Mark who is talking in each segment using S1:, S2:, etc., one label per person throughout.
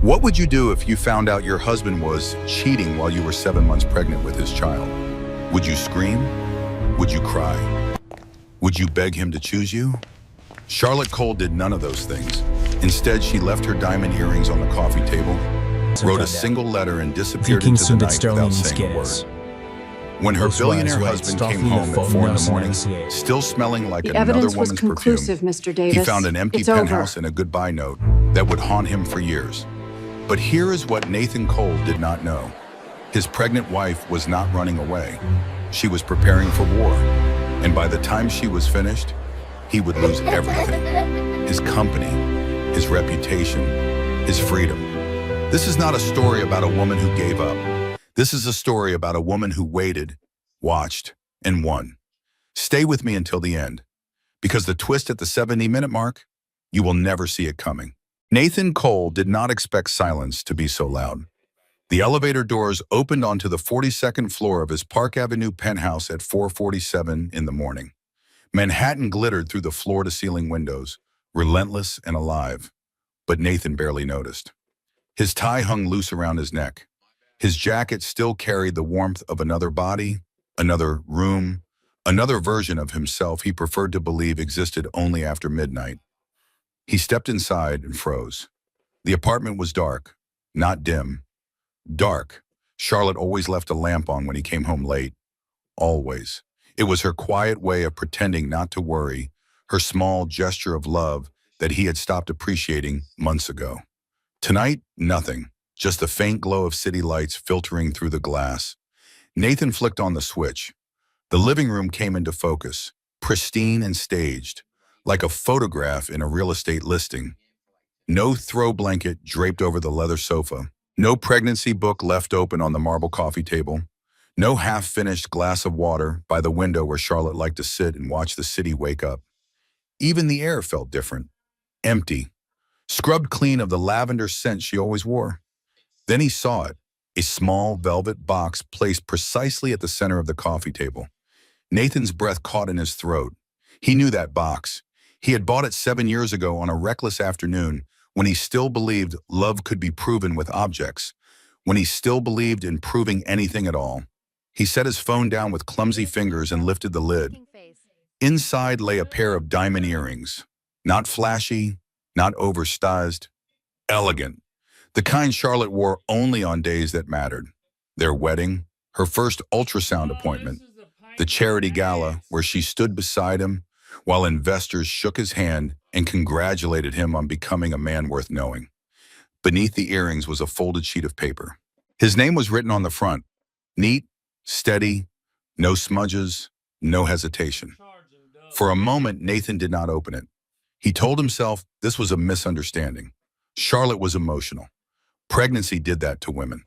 S1: What would you do if you found out your husband was cheating while you were 7 months pregnant with his child? Would you scream? Would you cry? Would you beg him to choose you? Charlotte Cole did none of those things. Instead, she left her diamond earrings on the coffee table, wrote a single letter, and disappeared into the night without saying a word. When her billionaire husband came home at 4 in the morning, still smelling like another woman's perfume,
S2: Mr. Davis.
S1: he found an empty penthouse and a goodbye note that would haunt him for years. But here is what Nathan Cole did not know. His pregnant wife was not running away. She was preparing for war. And by the time she was finished, he would lose everything. His company, his reputation, his freedom. This is not a story about a woman who gave up. This is a story about a woman who waited, watched, and won. Stay with me until the end, because the twist at the 70-minute mark, you will never see it coming. Nathan Cole did not expect silence to be so loud. The elevator doors opened onto the 42nd floor of his Park Avenue penthouse at 4:47 in the morning. Manhattan glittered through the floor-to-ceiling windows, relentless and alive. But Nathan barely noticed. His tie hung loose around his neck. His jacket still carried the warmth of another body, another room, another version of himself he preferred to believe existed only after midnight. He stepped inside and froze. The apartment was dark, not dim. Dark. Charlotte always left a lamp on when he came home late. Always. It was her quiet way of pretending not to worry, her small gesture of love that he had stopped appreciating months ago. Tonight, nothing. Just the faint glow of city lights filtering through the glass. Nathan flicked on the switch. The living room came into focus, pristine and staged, like a photograph in a real estate listing. No throw blanket draped over the leather sofa. No pregnancy book left open on the marble coffee table. No half-finished glass of water by the window where Charlotte liked to sit and watch the city wake up. Even the air felt different. Empty. Scrubbed clean of the lavender scent she always wore. Then he saw it, a small velvet box placed precisely at the center of the coffee table. Nathan's breath caught in his throat. He knew that box. He had bought it 7 years ago on a reckless afternoon when he still believed love could be proven with objects, when he still believed in proving anything at all. He set his phone down with clumsy fingers and lifted the lid. Inside lay a pair of diamond earrings. Not flashy, not oversized, elegant. The kind Charlotte wore only on days that mattered. Their wedding, her first ultrasound appointment, the charity gala where she stood beside him while investors shook his hand and congratulated him on becoming a man worth knowing. Beneath the earrings was a folded sheet of paper. His name was written on the front. Neat, steady, no smudges, no hesitation. For a moment, Nathan did not open it. He told himself this was a misunderstanding. Charlotte was emotional. Pregnancy did that to women.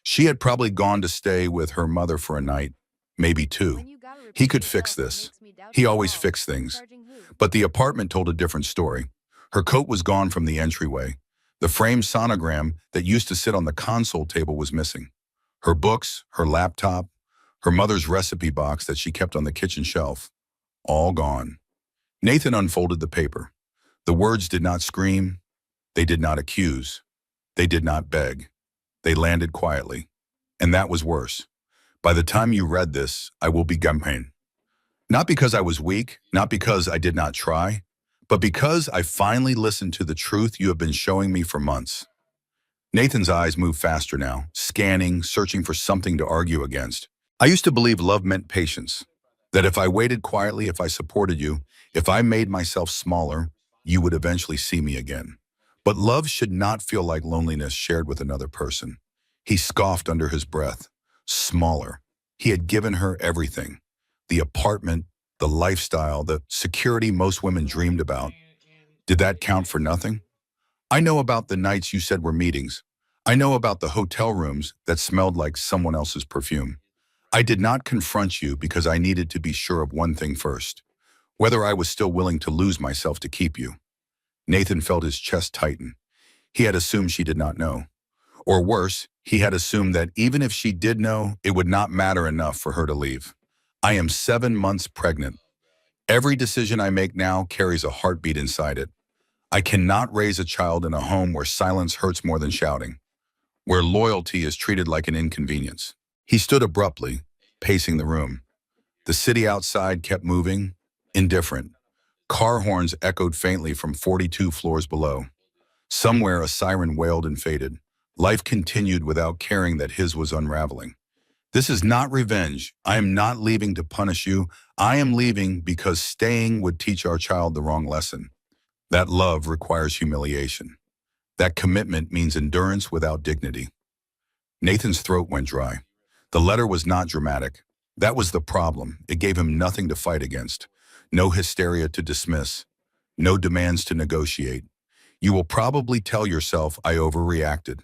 S1: She had probably gone to stay with her mother for a night, maybe 2. He could fix this. He always fixed things. But the apartment told a different story. Her coat was gone from the entryway. The framed sonogram that used to sit on the console table was missing. Her books, her laptop, her mother's recipe box that she kept on the kitchen shelf, all gone. Nathan unfolded the paper. The words did not scream. They did not accuse. They did not beg. They landed quietly. And that was worse. By the time you read this, I will be gumhain. Not because I was weak, not because I did not try, but because I finally listened to the truth you have been showing me for months. Nathan's eyes moved faster now, scanning, searching for something to argue against. I used to believe love meant patience, that if I waited quietly, if I supported you, if I made myself smaller, you would eventually see me again. But love should not feel like loneliness shared with another person. He scoffed under his breath. Smaller. He had given her everything. The apartment, the lifestyle, the security most women dreamed about. Did that count for nothing? I know about the nights you said were meetings. I know about the hotel rooms that smelled like someone else's perfume. I did not confront you because I needed to be sure of one thing first, whether I was still willing to lose myself to keep you. Nathan felt his chest tighten. He had assumed she did not know. Or worse, he had assumed that even if she did know, it would not matter enough for her to leave. I am 7 months pregnant. Every decision I make now carries a heartbeat inside it. I cannot raise a child in a home where silence hurts more than shouting, where loyalty is treated like an inconvenience. He stood abruptly, pacing the room. The city outside kept moving, indifferent. Car horns echoed faintly from 42 floors below. Somewhere a siren wailed and faded. Life continued without caring that his was unraveling. This is not revenge. I am not leaving to punish you. I am leaving because staying would teach our child the wrong lesson. That love requires humiliation. That commitment means endurance without dignity. Nathan's throat went dry. The letter was not dramatic. That was the problem. It gave him nothing to fight against. No hysteria to dismiss. No demands to negotiate. You will probably tell yourself I overreacted.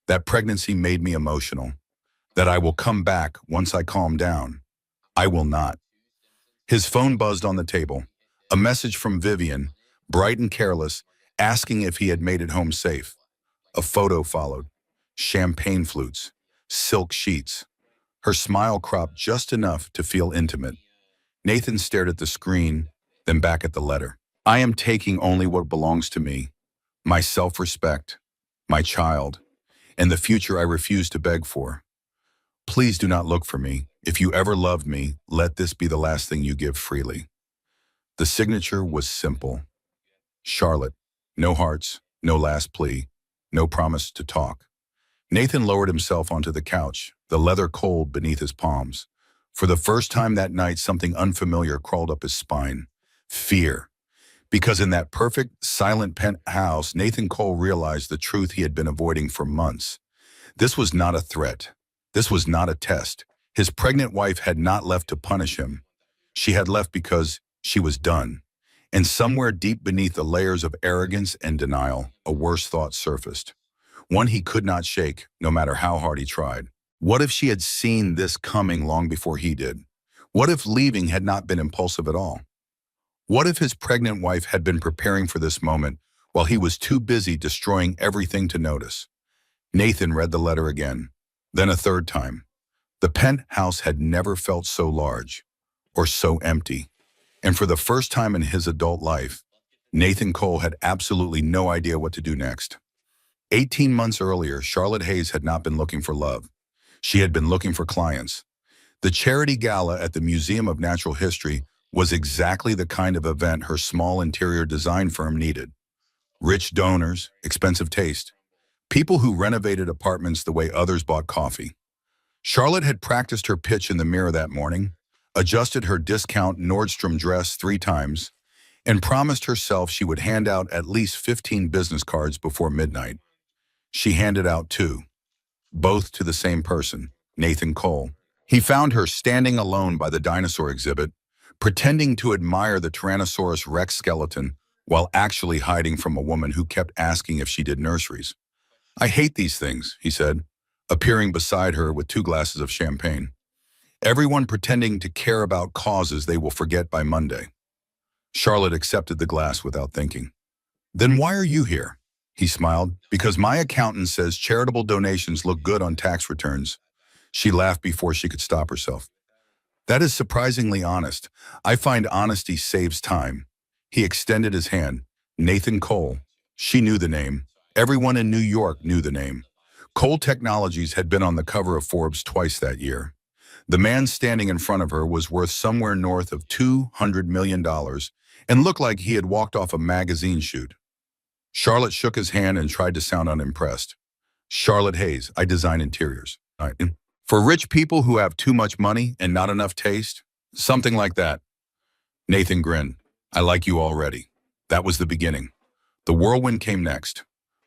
S1: That pregnancy made me emotional. That I will come back once I calm down. I will not. His phone buzzed on the table. A message from Vivian, bright and careless, asking if he had made it home safe. A photo followed. Champagne flutes. Silk sheets. Her smile cropped just enough to feel intimate. Nathan stared at the screen, then back at the letter. I am taking only what belongs to me. My self-respect. My child. And the future I refuse to beg for. Please do not look for me. If you ever loved me, let this be the last thing you give freely. The signature was simple. Charlotte. No hearts, no last plea, no promise to talk. Nathan lowered himself onto the couch, the leather cold beneath his palms. For the first time that night, something unfamiliar crawled up his spine. Fear. Because in that perfect, silent penthouse, Nathan Cole realized the truth he had been avoiding for months. This was not a threat. This was not a test. His pregnant wife had not left to punish him. She had left because she was done. And somewhere deep beneath the layers of arrogance and denial, a worse thought surfaced. One he could not shake, no matter how hard he tried. What if she had seen this coming long before he did? What if leaving had not been impulsive at all? What if his pregnant wife had been preparing for this moment while he was too busy destroying everything to notice? Nathan read the letter again, then a third time. The penthouse had never felt so large or so empty. And for the first time in his adult life, Nathan Cole had absolutely no idea what to do next. 18 months earlier, Charlotte Hayes had not been looking for love. She had been looking for clients. The charity gala at the Museum of Natural History was exactly the kind of event her small interior design firm needed. Rich donors, expensive taste, people who renovated apartments the way others bought coffee. Charlotte had practiced her pitch in the mirror that morning, adjusted her discount Nordstrom dress 3 times, and promised herself she would hand out at least 15 business cards before midnight. She handed out 2, both to the same person, Nathan Cole. He found her standing alone by the dinosaur exhibit, pretending to admire the Tyrannosaurus Rex skeleton while actually hiding from a woman who kept asking if she did nurseries. I hate these things, he said, appearing beside her with 2 glasses of champagne. Everyone pretending to care about causes they will forget by Monday. Charlotte accepted the glass without thinking. Then why are you here? He smiled. Because my accountant says charitable donations look good on tax returns. She laughed before she could stop herself. That is surprisingly honest. I find honesty saves time. He extended his hand. Nathan Cole. She knew the name. Everyone in New York knew the name. Cole Technologies had been on the cover of Forbes twice that year. The man standing in front of her was worth somewhere north of $200 million and looked like he had walked off a magazine shoot. Charlotte shook his hand and tried to sound unimpressed. Charlotte Hayes, I design interiors. For rich people who have too much money and not enough taste? Something like that. Nathan grinned. I like you already. That was the beginning. The whirlwind came next.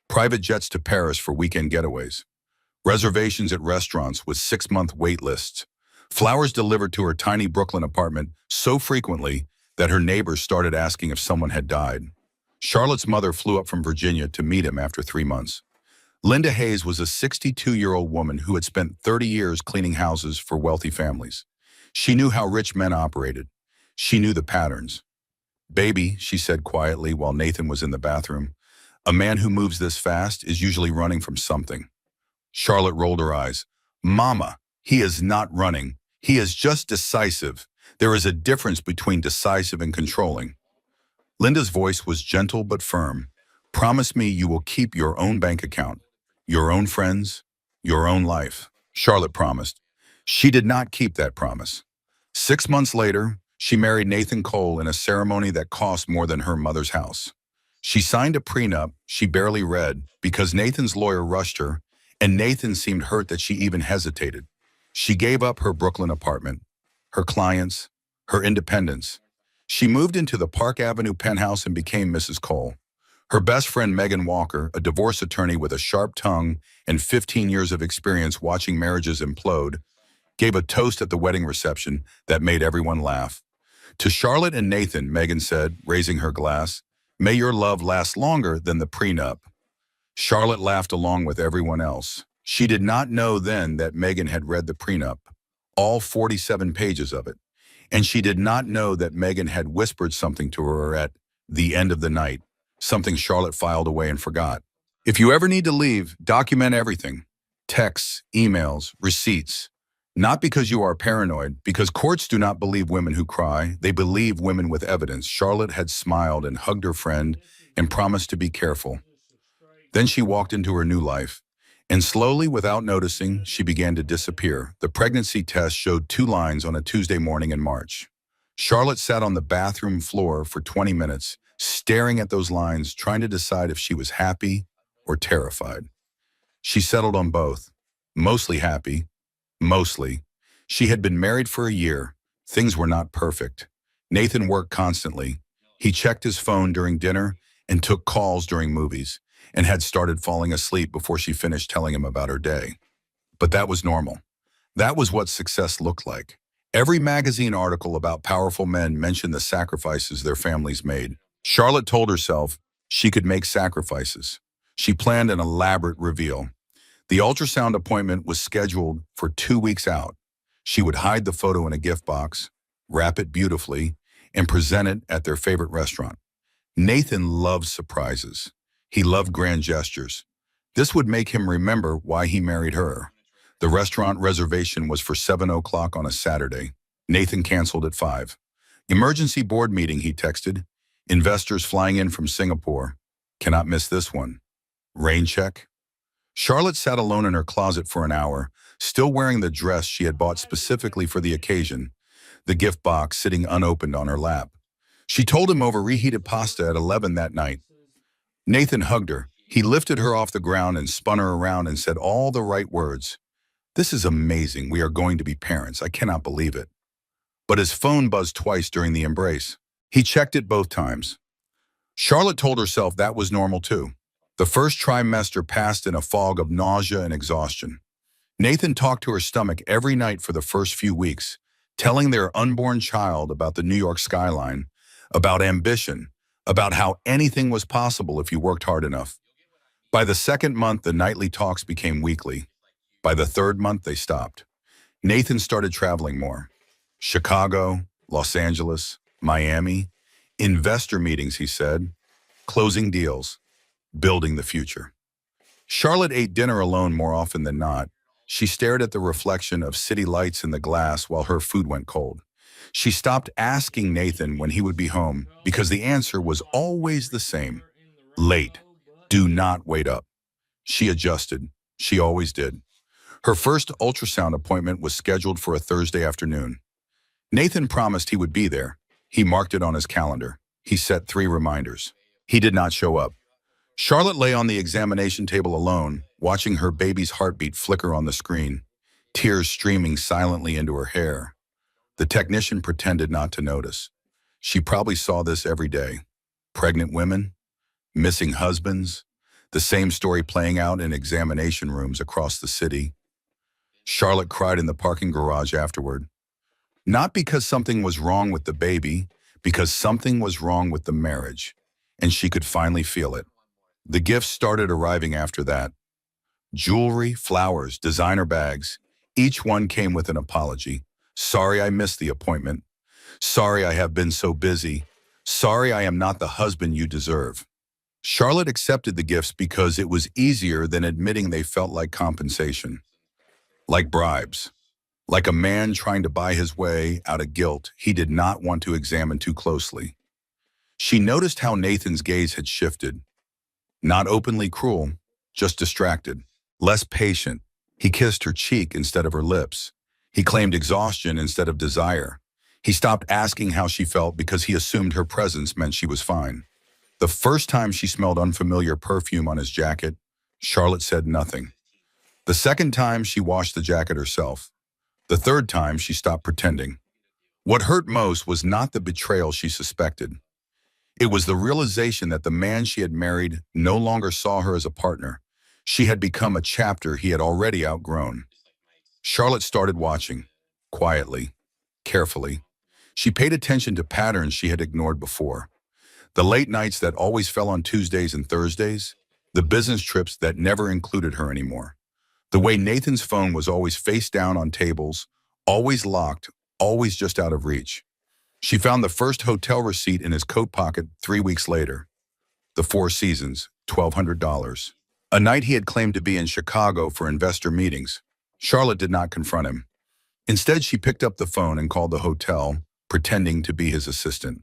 S1: Private jets to Paris for weekend getaways. Reservations at restaurants with 6-month wait lists. Flowers delivered to her tiny Brooklyn apartment so frequently that her neighbors started asking if someone had died. Charlotte's mother flew up from Virginia to meet him after 3 months. Linda Hayes was a 62-year-old woman who had spent 30 years cleaning houses for wealthy families. She knew how rich men operated. She knew the patterns. Baby, she said quietly while Nathan was in the bathroom, a man who moves this fast is usually running from something. Charlotte rolled her eyes. Mama, he is not running. He is just decisive. There is a difference between decisive and controlling. Linda's voice was gentle but firm. Promise me you will keep your own bank account, your own friends, your own life. Charlotte promised. She did not keep that promise. 6 months later, she married Nathan Cole in a ceremony that cost more than her mother's house. She signed a prenup she barely read because Nathan's lawyer rushed her, and Nathan seemed hurt that she even hesitated. She gave up her Brooklyn apartment, her clients, her independence. She moved into the Park Avenue penthouse and became Mrs. Cole. Her best friend Megan Walker, a divorce attorney with a sharp tongue and 15 years of experience watching marriages implode, gave a toast at the wedding reception that made everyone laugh. To Charlotte and Nathan, Megan said, raising her glass, "May your love last longer than the prenup." Charlotte laughed along with everyone else. She did not know then that Megan had read the prenup, all 47 pages of it, and she did not know that Megan had whispered something to her at the end of the night, something Charlotte filed away and forgot. If you ever need to leave, document everything. Texts, emails, receipts. Not because you are paranoid, because courts do not believe women who cry. They believe women with evidence. Charlotte had smiled and hugged her friend and promised to be careful. Then she walked into her new life. And slowly, without noticing, she began to disappear. The pregnancy test showed 2 lines on a Tuesday morning in March. Charlotte sat on the bathroom floor for 20 minutes, staring at those lines, trying to decide if she was happy or terrified. She settled on both. Mostly happy. Mostly. She had been married for a year. Things were not perfect. Nathan worked constantly. He checked his phone during dinner and took calls during movies, and had started falling asleep before she finished telling him about her day. But that was normal. That was what success looked like. Every magazine article about powerful men mentioned the sacrifices their families made. Charlotte told herself she could make sacrifices. She planned an elaborate reveal. The ultrasound appointment was scheduled for 2 weeks out. She would hide the photo in a gift box, wrap it beautifully, and present it at their favorite restaurant. Nathan loved surprises. He loved grand gestures. This would make him remember why he married her. The restaurant reservation was for 7 o'clock on a Saturday. Nathan canceled at 5. "Emergency board meeting," he texted. "Investors flying in from Singapore. Cannot miss this one. Rain check?" Charlotte sat alone in her closet for an hour, still wearing the dress she had bought specifically for the occasion, the gift box sitting unopened on her lap. She told him over reheated pasta at 11 that night. Nathan hugged her. He lifted her off the ground and spun her around and said all the right words. "This is amazing. We are going to be parents. I cannot believe it." But his phone buzzed twice during the embrace. He checked it both times. Charlotte told herself that was normal too. The first trimester passed in a fog of nausea and exhaustion. Nathan talked to her stomach every night for the first few weeks, telling their unborn child about the New York skyline, about ambition, about how anything was possible if you worked hard enough. By the second month, the nightly talks became weekly. By the third month, they stopped. Nathan started traveling more. Chicago, Los Angeles, Miami. Investor meetings, he said. Closing deals. Building the future. Charlotte ate dinner alone more often than not. She stared at the reflection of city lights in the glass while her food went cold. She stopped asking Nathan when he would be home because the answer was always the same. Late. Do not wait up. She adjusted. She always did. Her first ultrasound appointment was scheduled for a Thursday afternoon. Nathan promised he would be there. He marked it on his calendar. He set 3 reminders. He did not show up. Charlotte lay on the examination table alone, watching her baby's heartbeat flicker on the screen, tears streaming silently into her hair. The technician pretended not to notice. She probably saw this every day. Pregnant women, missing husbands, the same story playing out in examination rooms across the city. Charlotte cried in the parking garage afterward. Not because something was wrong with the baby, because something was wrong with the marriage, and she could finally feel it. The gifts started arriving after that. Jewelry, flowers, designer bags. Each one came with an apology. "Sorry I missed the appointment. Sorry I have been so busy. Sorry I am not the husband you deserve." Charlotte accepted the gifts because it was easier than admitting they felt like compensation. Like bribes. Like a man trying to buy his way out of guilt he did not want to examine too closely. She noticed how Nathan's gaze had shifted. Not openly cruel, just distracted. Less patient. He kissed her cheek instead of her lips. He claimed exhaustion instead of desire. He stopped asking how she felt because he assumed her presence meant she was fine. The first time she smelled unfamiliar perfume on his jacket, Charlotte said nothing. The second time, she washed the jacket herself. The third time, she stopped pretending. What hurt most was not the betrayal she suspected. It was the realization that the man she had married no longer saw her as a partner. She had become a chapter he had already outgrown. Charlotte started watching, quietly, carefully. She paid attention to patterns she had ignored before. The late nights that always fell on Tuesdays and Thursdays, the business trips that never included her anymore. The way Nathan's phone was always face down on tables, always locked, always just out of reach. She found the first hotel receipt in his coat pocket 3 weeks later. The Four Seasons, $1,200. A night he had claimed to be in Chicago for investor meetings. Charlotte did not confront him. Instead, she picked up the phone and called the hotel, pretending to be his assistant.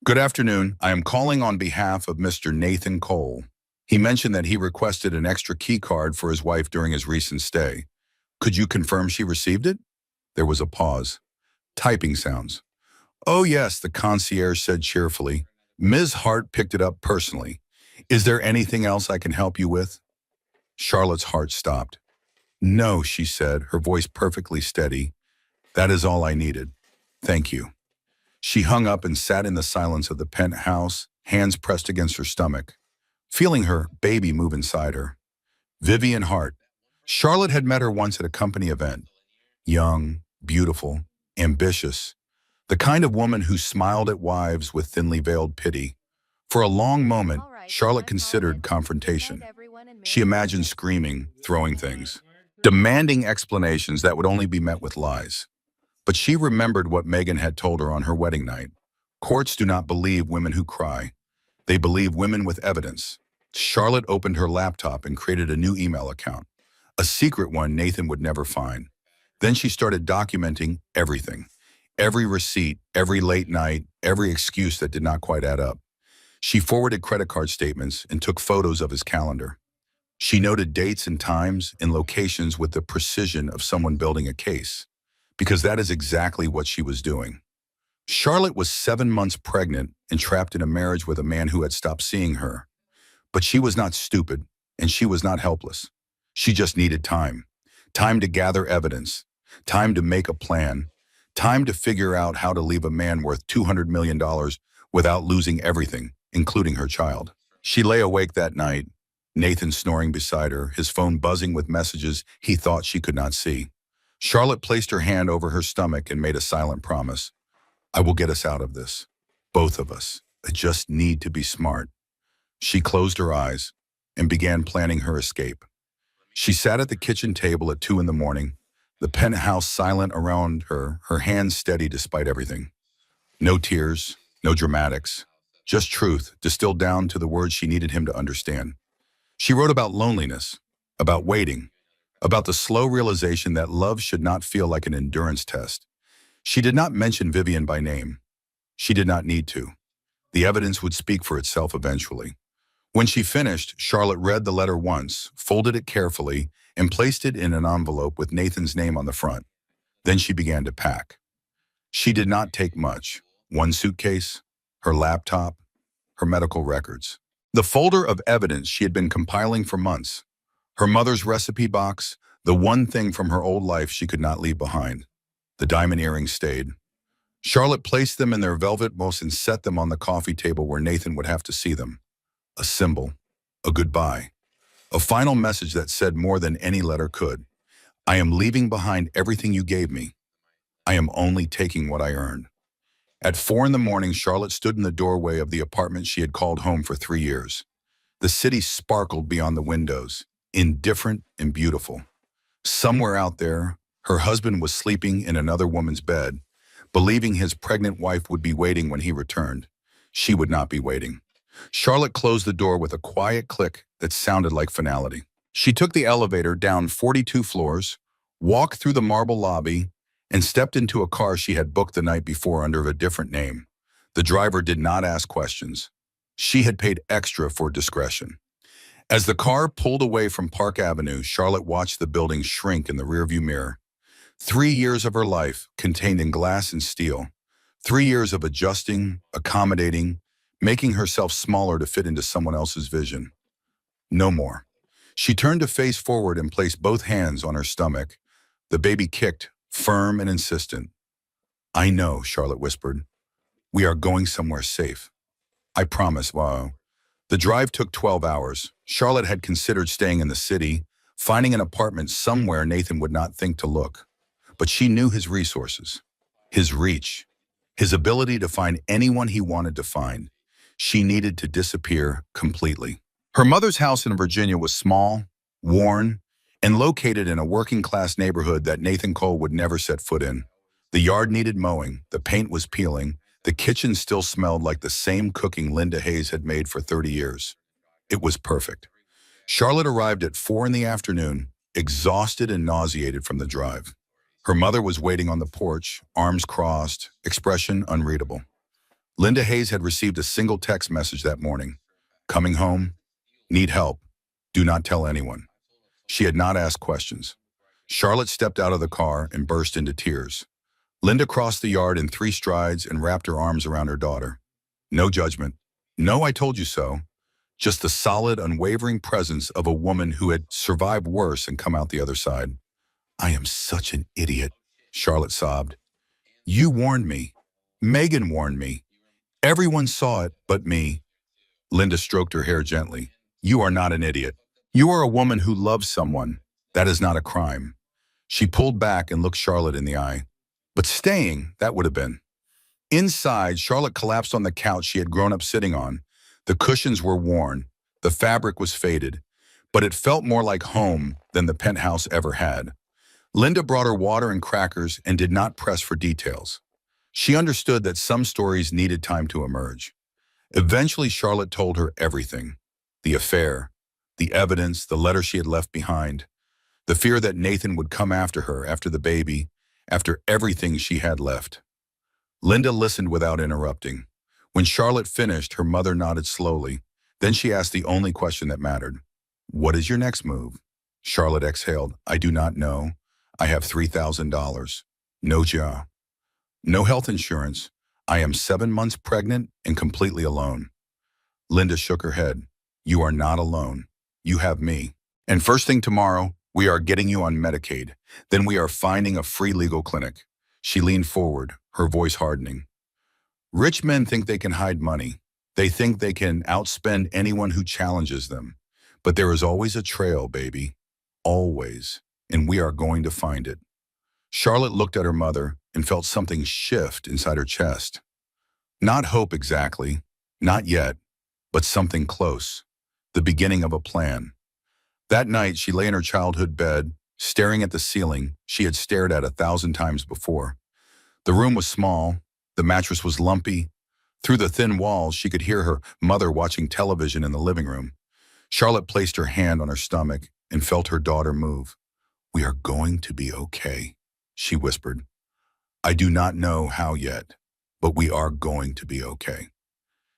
S1: "Good afternoon. I am calling on behalf of Mr. Nathan Cole. He mentioned that he requested an extra key card for his wife during his recent stay. Could you confirm she received it?" There was a pause. Typing sounds. "Oh yes," the concierge said cheerfully. "Ms. Hart picked it up personally. Is there anything else I can help you with?" Charlotte's heart stopped. "No," she said, her voice perfectly steady. "That is all I needed. Thank you." She hung up and sat in the silence of the penthouse, hands pressed against her stomach, feeling her baby move inside her. Vivian Hart. Charlotte had met her once at a company event. Young, beautiful, ambitious. The kind of woman who smiled at wives with thinly veiled pity. For a long moment, Charlotte considered confrontation. She imagined screaming, throwing things, demanding explanations that would only be met with lies. But she remembered what Megan had told her on her wedding night. Courts do not believe women who cry. They believe women with evidence. Charlotte opened her laptop and created a new email account, a secret one Nathan would never find. Then she started documenting everything. Every receipt, every late night, every excuse that did not quite add up. She forwarded credit card statements and took photos of his calendar. She noted dates and times and locations with the precision of someone building a case, because that is exactly what she was doing. Charlotte was 7 months pregnant and trapped in a marriage with a man who had stopped seeing her. But she was not stupid, and she was not helpless. She just needed time. Time to gather evidence. Time to make a plan. Time to figure out how to leave a man worth $200 million without losing everything, including her child. She lay awake that night, Nathan snoring beside her, his phone buzzing with messages he thought she could not see. Charlotte placed her hand over her stomach and made a silent promise. "I will get us out of this. Both of us. I just need to be smart." She closed her eyes and began planning her escape. She sat at the kitchen table at 2 in the morning, the penthouse silent around her, her hands steady despite everything. No tears, no dramatics, just truth distilled down to the words she needed him to understand. She wrote about loneliness, about waiting, about the slow realization that love should not feel like an endurance test. She did not mention Vivian by name. She did not need to. The evidence would speak for itself eventually. When she finished, Charlotte read the letter once, folded it carefully, and placed it in an envelope with Nathan's name on the front. Then she began to pack. She did not take much. One suitcase, her laptop, her medical records. The folder of evidence she had been compiling for months. Her mother's recipe box, the one thing from her old life she could not leave behind. The diamond earrings stayed. Charlotte placed them in their velvet bows and set them on the coffee table where Nathan would have to see them. A symbol, a goodbye, a final message that said more than any letter could. "I am leaving behind everything you gave me. I am only taking what I earned." At 4 in the morning, Charlotte stood in the doorway of the apartment she had called home for 3 years. The city sparkled beyond the windows, indifferent and beautiful. Somewhere out there, her husband was sleeping in another woman's bed, believing his pregnant wife would be waiting when he returned. She would not be waiting. Charlotte closed the door with a quiet click that sounded like finality. She took the elevator down 42 floors, walked through the marble lobby, and stepped into a car she had booked the night before under a different name. The driver did not ask questions. She had paid extra for discretion. As the car pulled away from Park Avenue, Charlotte watched the building shrink in the rearview mirror. 3 years of her life contained in glass and steel. 3 years of adjusting, accommodating, making herself smaller to fit into someone else's vision. No more. She turned to face forward and placed both hands on her stomach. The baby kicked, firm and insistent. "I know," Charlotte whispered. "We are going somewhere safe. I promise." Wow. The drive took 12 hours. Charlotte had considered staying in the city, finding an apartment somewhere Nathan would not think to look. But she knew his resources, his reach, his ability to find anyone he wanted to find. She needed to disappear completely. Her mother's house in Virginia was small, worn, and located in a working-class neighborhood that Nathan Cole would never set foot in. The yard needed mowing, the paint was peeling, the kitchen still smelled like the same cooking Linda Hayes had made for 30 years. It was perfect. Charlotte arrived at 4 in the afternoon, exhausted and nauseated from the drive. Her mother was waiting on the porch, arms crossed, expression unreadable. Linda Hayes had received a single text message that morning. "Coming home? Need help. Do not tell anyone." She had not asked questions. Charlotte stepped out of the car and burst into tears. Linda crossed the yard in 3 strides and wrapped her arms around her daughter. No judgment. No, "I told you so." Just the solid, unwavering presence of a woman who had survived worse and come out the other side. "I am such an idiot," Charlotte sobbed. "You warned me. Megan warned me. Everyone saw it but me." Linda stroked her hair gently. "You are not an idiot. You are a woman who loves someone. That is not a crime." She pulled back and looked Charlotte in the eye. But staying, that would have been. Inside, Charlotte collapsed on the couch she had grown up sitting on. The cushions were worn. The fabric was faded. But it felt more like home than the penthouse ever had. Linda brought her water and crackers and did not press for details. She understood that some stories needed time to emerge. Eventually, Charlotte told her everything. The affair, the evidence, the letter she had left behind, the fear that Nathan would come after her, after the baby, after everything she had left. Linda listened without interrupting. When Charlotte finished, her mother nodded slowly. Then she asked the only question that mattered. "What is your next move?" Charlotte exhaled. "I do not know. I have $3,000. No job. No health insurance. I am 7 months pregnant and completely alone." Linda shook her head. "You are not alone. You have me. And first thing tomorrow, we are getting you on Medicaid. Then we are finding a free legal clinic." She leaned forward, her voice hardening. "Rich men think they can hide money. They think they can outspend anyone who challenges them. But there is always a trail, baby. Always. And we are going to find it." Charlotte looked at her mother and felt something shift inside her chest. Not hope exactly, not yet, but something close. The beginning of a plan. That night, she lay in her childhood bed, staring at the ceiling she had stared at 1,000 times before. The room was small. The mattress was lumpy. Through the thin walls, she could hear her mother watching television in the living room. Charlotte placed her hand on her stomach and felt her daughter move. "We are going to be okay," she whispered. "I do not know how yet, but we are going to be okay."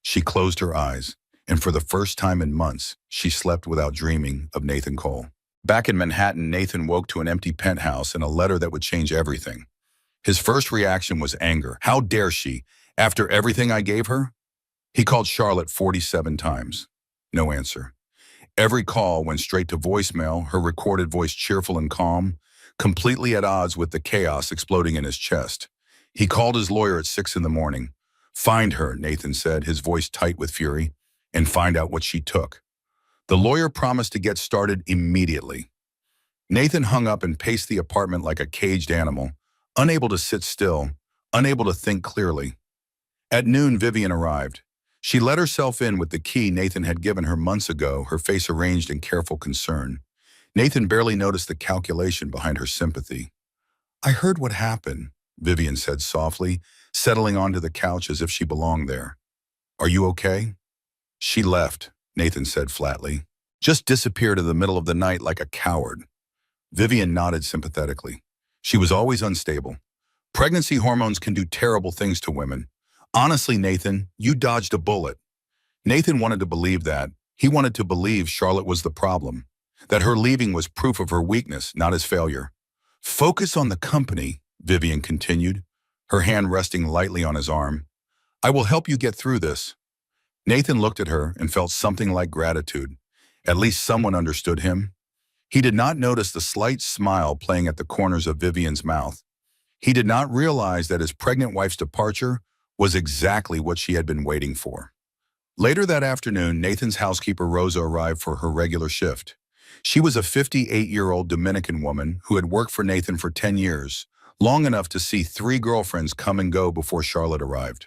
S1: She closed her eyes, and for the first time in months, she slept without dreaming of Nathan Cole. Back in Manhattan, Nathan woke to an empty penthouse and a letter that would change everything. His first reaction was anger. How dare she, after everything I gave her? He called Charlotte 47 times. No answer. Every call went straight to voicemail, her recorded voice cheerful and calm, completely at odds with the chaos exploding in his chest. He called his lawyer at 6 in the morning. "Find her," Nathan said, his voice tight with fury, "and find out what she took." The lawyer promised to get started immediately. Nathan hung up and paced the apartment like a caged animal, unable to sit still, unable to think clearly. At noon, Vivian arrived. She let herself in with the key Nathan had given her months ago, her face arranged in careful concern. Nathan barely noticed the calculation behind her sympathy. "I heard what happened," Vivian said softly, settling onto the couch as if she belonged there. "Are you okay?" "She left," Nathan said flatly. "Just disappeared in the middle of the night like a coward." Vivian nodded sympathetically. She was always unstable. "Pregnancy hormones can do terrible things to women. Honestly, Nathan, you dodged a bullet." Nathan wanted to believe that, He wanted to believe Charlotte was the problem, that her leaving was proof of her weakness, not his failure. Focus on the company, Vivian continued, her hand resting lightly on his arm. I will help you get through this. Nathan looked at her and felt something like gratitude. At least someone understood him. He did not notice the slight smile playing at the corners of Vivian's mouth. He did not realize that his pregnant wife's departure was exactly what she had been waiting for. Later that afternoon, Nathan's housekeeper Rosa arrived for her regular shift. She was a 58-year-old Dominican woman who had worked for Nathan for 10 years, long enough to see 3 girlfriends come and go before Charlotte arrived.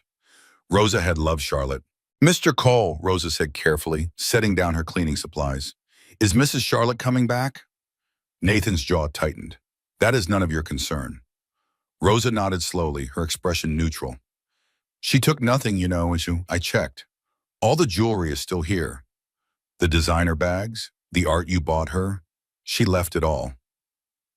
S1: Rosa had loved Charlotte. Mr. Cole, Rosa said carefully, setting down her cleaning supplies. Is Mrs. Charlotte coming back? Nathan's jaw tightened. That is none of your concern. Rosa nodded slowly, her expression neutral. She took nothing, I checked. All the jewelry is still here. The designer bags, the art you bought her, she left it all.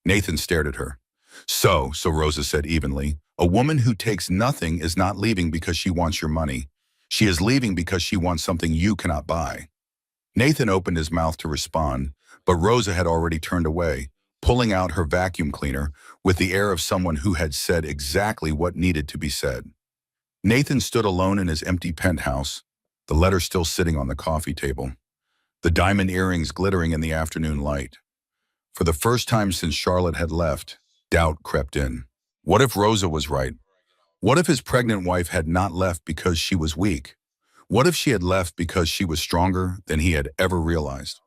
S1: Nathan stared at her. So Rosa said evenly, a woman who takes nothing is not leaving because she wants your money. She is leaving because she wants something you cannot buy. Nathan opened his mouth to respond, but Rosa had already turned away, pulling out her vacuum cleaner with the air of someone who had said exactly what needed to be said. Nathan stood alone in his empty penthouse, the letter still sitting on the coffee table, the diamond earrings glittering in the afternoon light. For the first time since Charlotte had left, doubt crept in. What if Rosa was right? What if his pregnant wife had not left because she was weak? What if she had left because she was stronger than he had ever realized?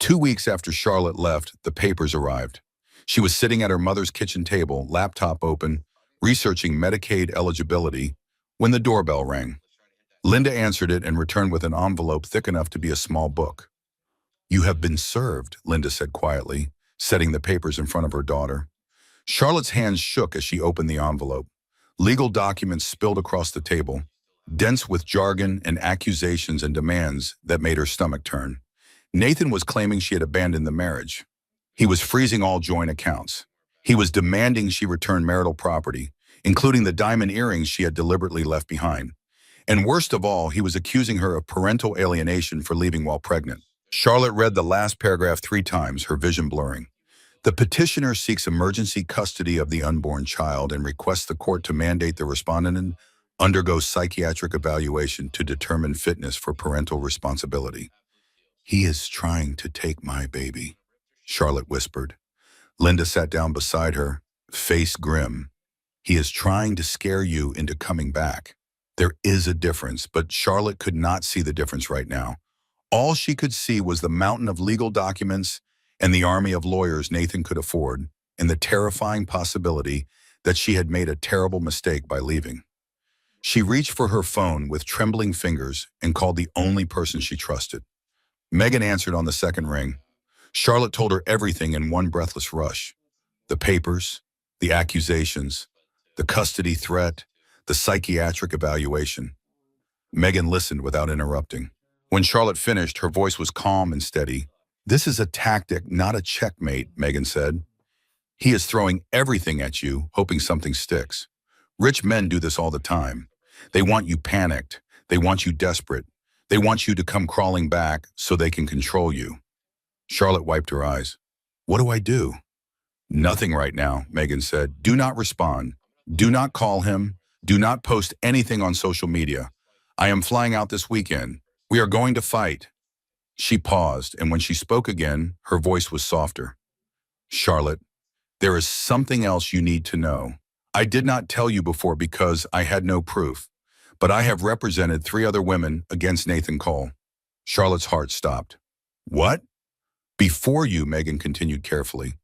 S1: 2 weeks after Charlotte left, the papers arrived. She was sitting at her mother's kitchen table, laptop open, researching Medicaid eligibility, when the doorbell rang. Linda answered it and returned with an envelope thick enough to be a small book. You have been served, Linda said quietly, setting the papers in front of her daughter. Charlotte's hands shook as she opened the envelope. Legal documents spilled across the table, dense with jargon and accusations and demands that made her stomach turn. Nathan was claiming she had abandoned the marriage. He was freezing all joint accounts. He was demanding she return marital property, including the diamond earrings she had deliberately left behind. And worst of all, he was accusing her of parental alienation for leaving while pregnant. Charlotte read the last paragraph 3 times, her vision blurring. The petitioner seeks emergency custody of the unborn child and requests the court to mandate the respondent undergo psychiatric evaluation to determine fitness for parental responsibility. He is trying to take my baby, Charlotte whispered. Linda sat down beside her, face grim. He is trying to scare you into coming back. There is a difference, but Charlotte could not see the difference right now. All she could see was the mountain of legal documents and the army of lawyers Nathan could afford, and the terrifying possibility that she had made a terrible mistake by leaving. She reached for her phone with trembling fingers and called the only person she trusted. Megan answered on the second ring. Charlotte told her everything in one breathless rush. The papers, the accusations, the custody threat, the psychiatric evaluation. Megan listened without interrupting. When Charlotte finished, her voice was calm and steady. This is a tactic, not a checkmate, Megan said. He is throwing everything at you, hoping something sticks. Rich men do this all the time. They want you panicked. They want you desperate. They want you to come crawling back so they can control you. Charlotte wiped her eyes. What do I do? Nothing right now, Megan said. Do not respond. Do not call him. Do not post anything on social media. I am flying out this weekend. We are going to fight. She paused, and when she spoke again, her voice was softer. Charlotte, there is something else you need to know. I did not tell you before because I had no proof, but I have represented 3 other women against Nathan Cole. Charlotte's heart stopped. What? Before you, Megan continued carefully.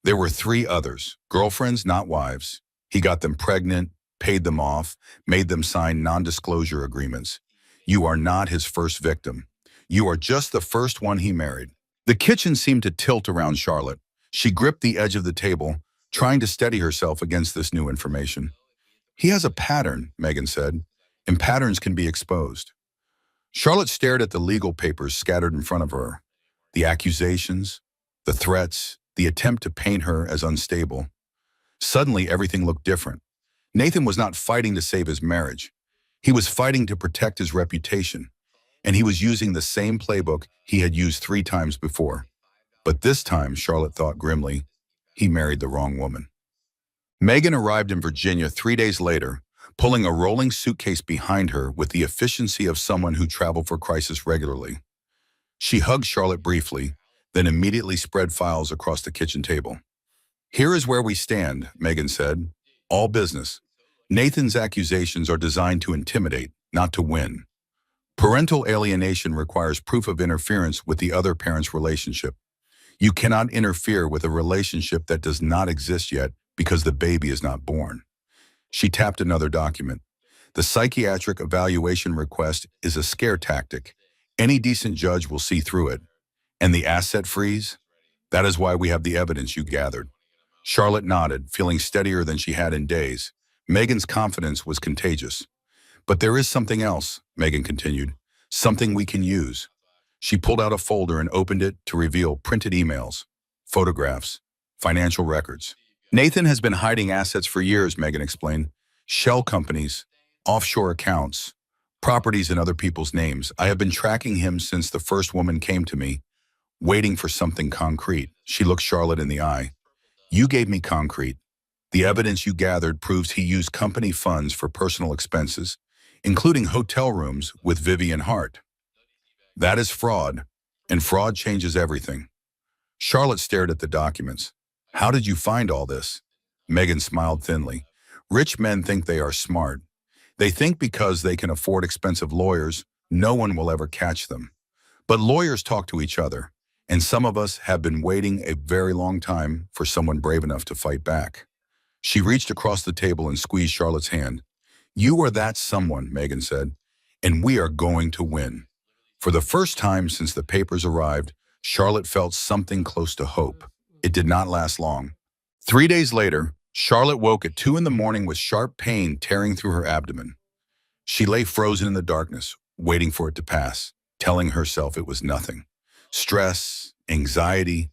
S1: There were 3 others, girlfriends, not wives. He got them pregnant, paid them off, made them sign non-disclosure agreements. You are not his first victim. You are just the first one he married. The kitchen seemed to tilt around Charlotte. She gripped the edge of the table, trying to steady herself against this new information. He has a pattern, Megan said, and patterns can be exposed. Charlotte stared at the legal papers scattered in front of her. The accusations, the threats, the attempt to paint her as unstable. Suddenly, everything looked different. Nathan was not fighting to save his marriage. He was fighting to protect his reputation. and he was using the same playbook he had used 3 times before. But this time, Charlotte thought grimly, he married the wrong woman. Megan arrived in Virginia 3 days later, pulling a rolling suitcase behind her with the efficiency of someone who traveled for crisis regularly. She hugged Charlotte briefly, then immediately spread files across the kitchen table. Here is where we stand, Megan said. All business. Nathan's accusations are designed to intimidate, not to win. Parental alienation requires proof of interference with the other parent's relationship. You cannot interfere with a relationship that does not exist yet because the baby is not born. She tapped another document. The psychiatric evaluation request is a scare tactic. Any decent judge will see through it. And the asset freeze? That is why we have the evidence you gathered. Charlotte nodded, feeling steadier than she had in days. Megan's confidence was contagious. But there is something else, Megan continued. Something we can use. She pulled out a folder and opened it to reveal printed emails, photographs, financial records. Nathan has been hiding assets for years, Megan explained. Shell companies, offshore accounts, properties in other people's names. I have been tracking him since the first woman came to me, waiting for something concrete. She looked Charlotte in the eye. You gave me concrete. The evidence you gathered proves he used company funds for personal expenses, including hotel rooms with Vivian Hart. That is fraud, and fraud changes everything. Charlotte stared at the documents. How did you find all this? Megan smiled thinly. Rich men think they are smart. They think because they can afford expensive lawyers, no one will ever catch them. But lawyers talk to each other, and some of us have been waiting a very long time for someone brave enough to fight back. She reached across the table and squeezed Charlotte's hand. You are that someone, Megan said, and we are going to win. For the first time since the papers arrived, Charlotte felt something close to hope. It did not last long. 3 days later, Charlotte woke at 2 a.m. with sharp pain tearing through her abdomen. She lay frozen in the darkness, waiting for it to pass, telling herself it was nothing. Stress, anxiety,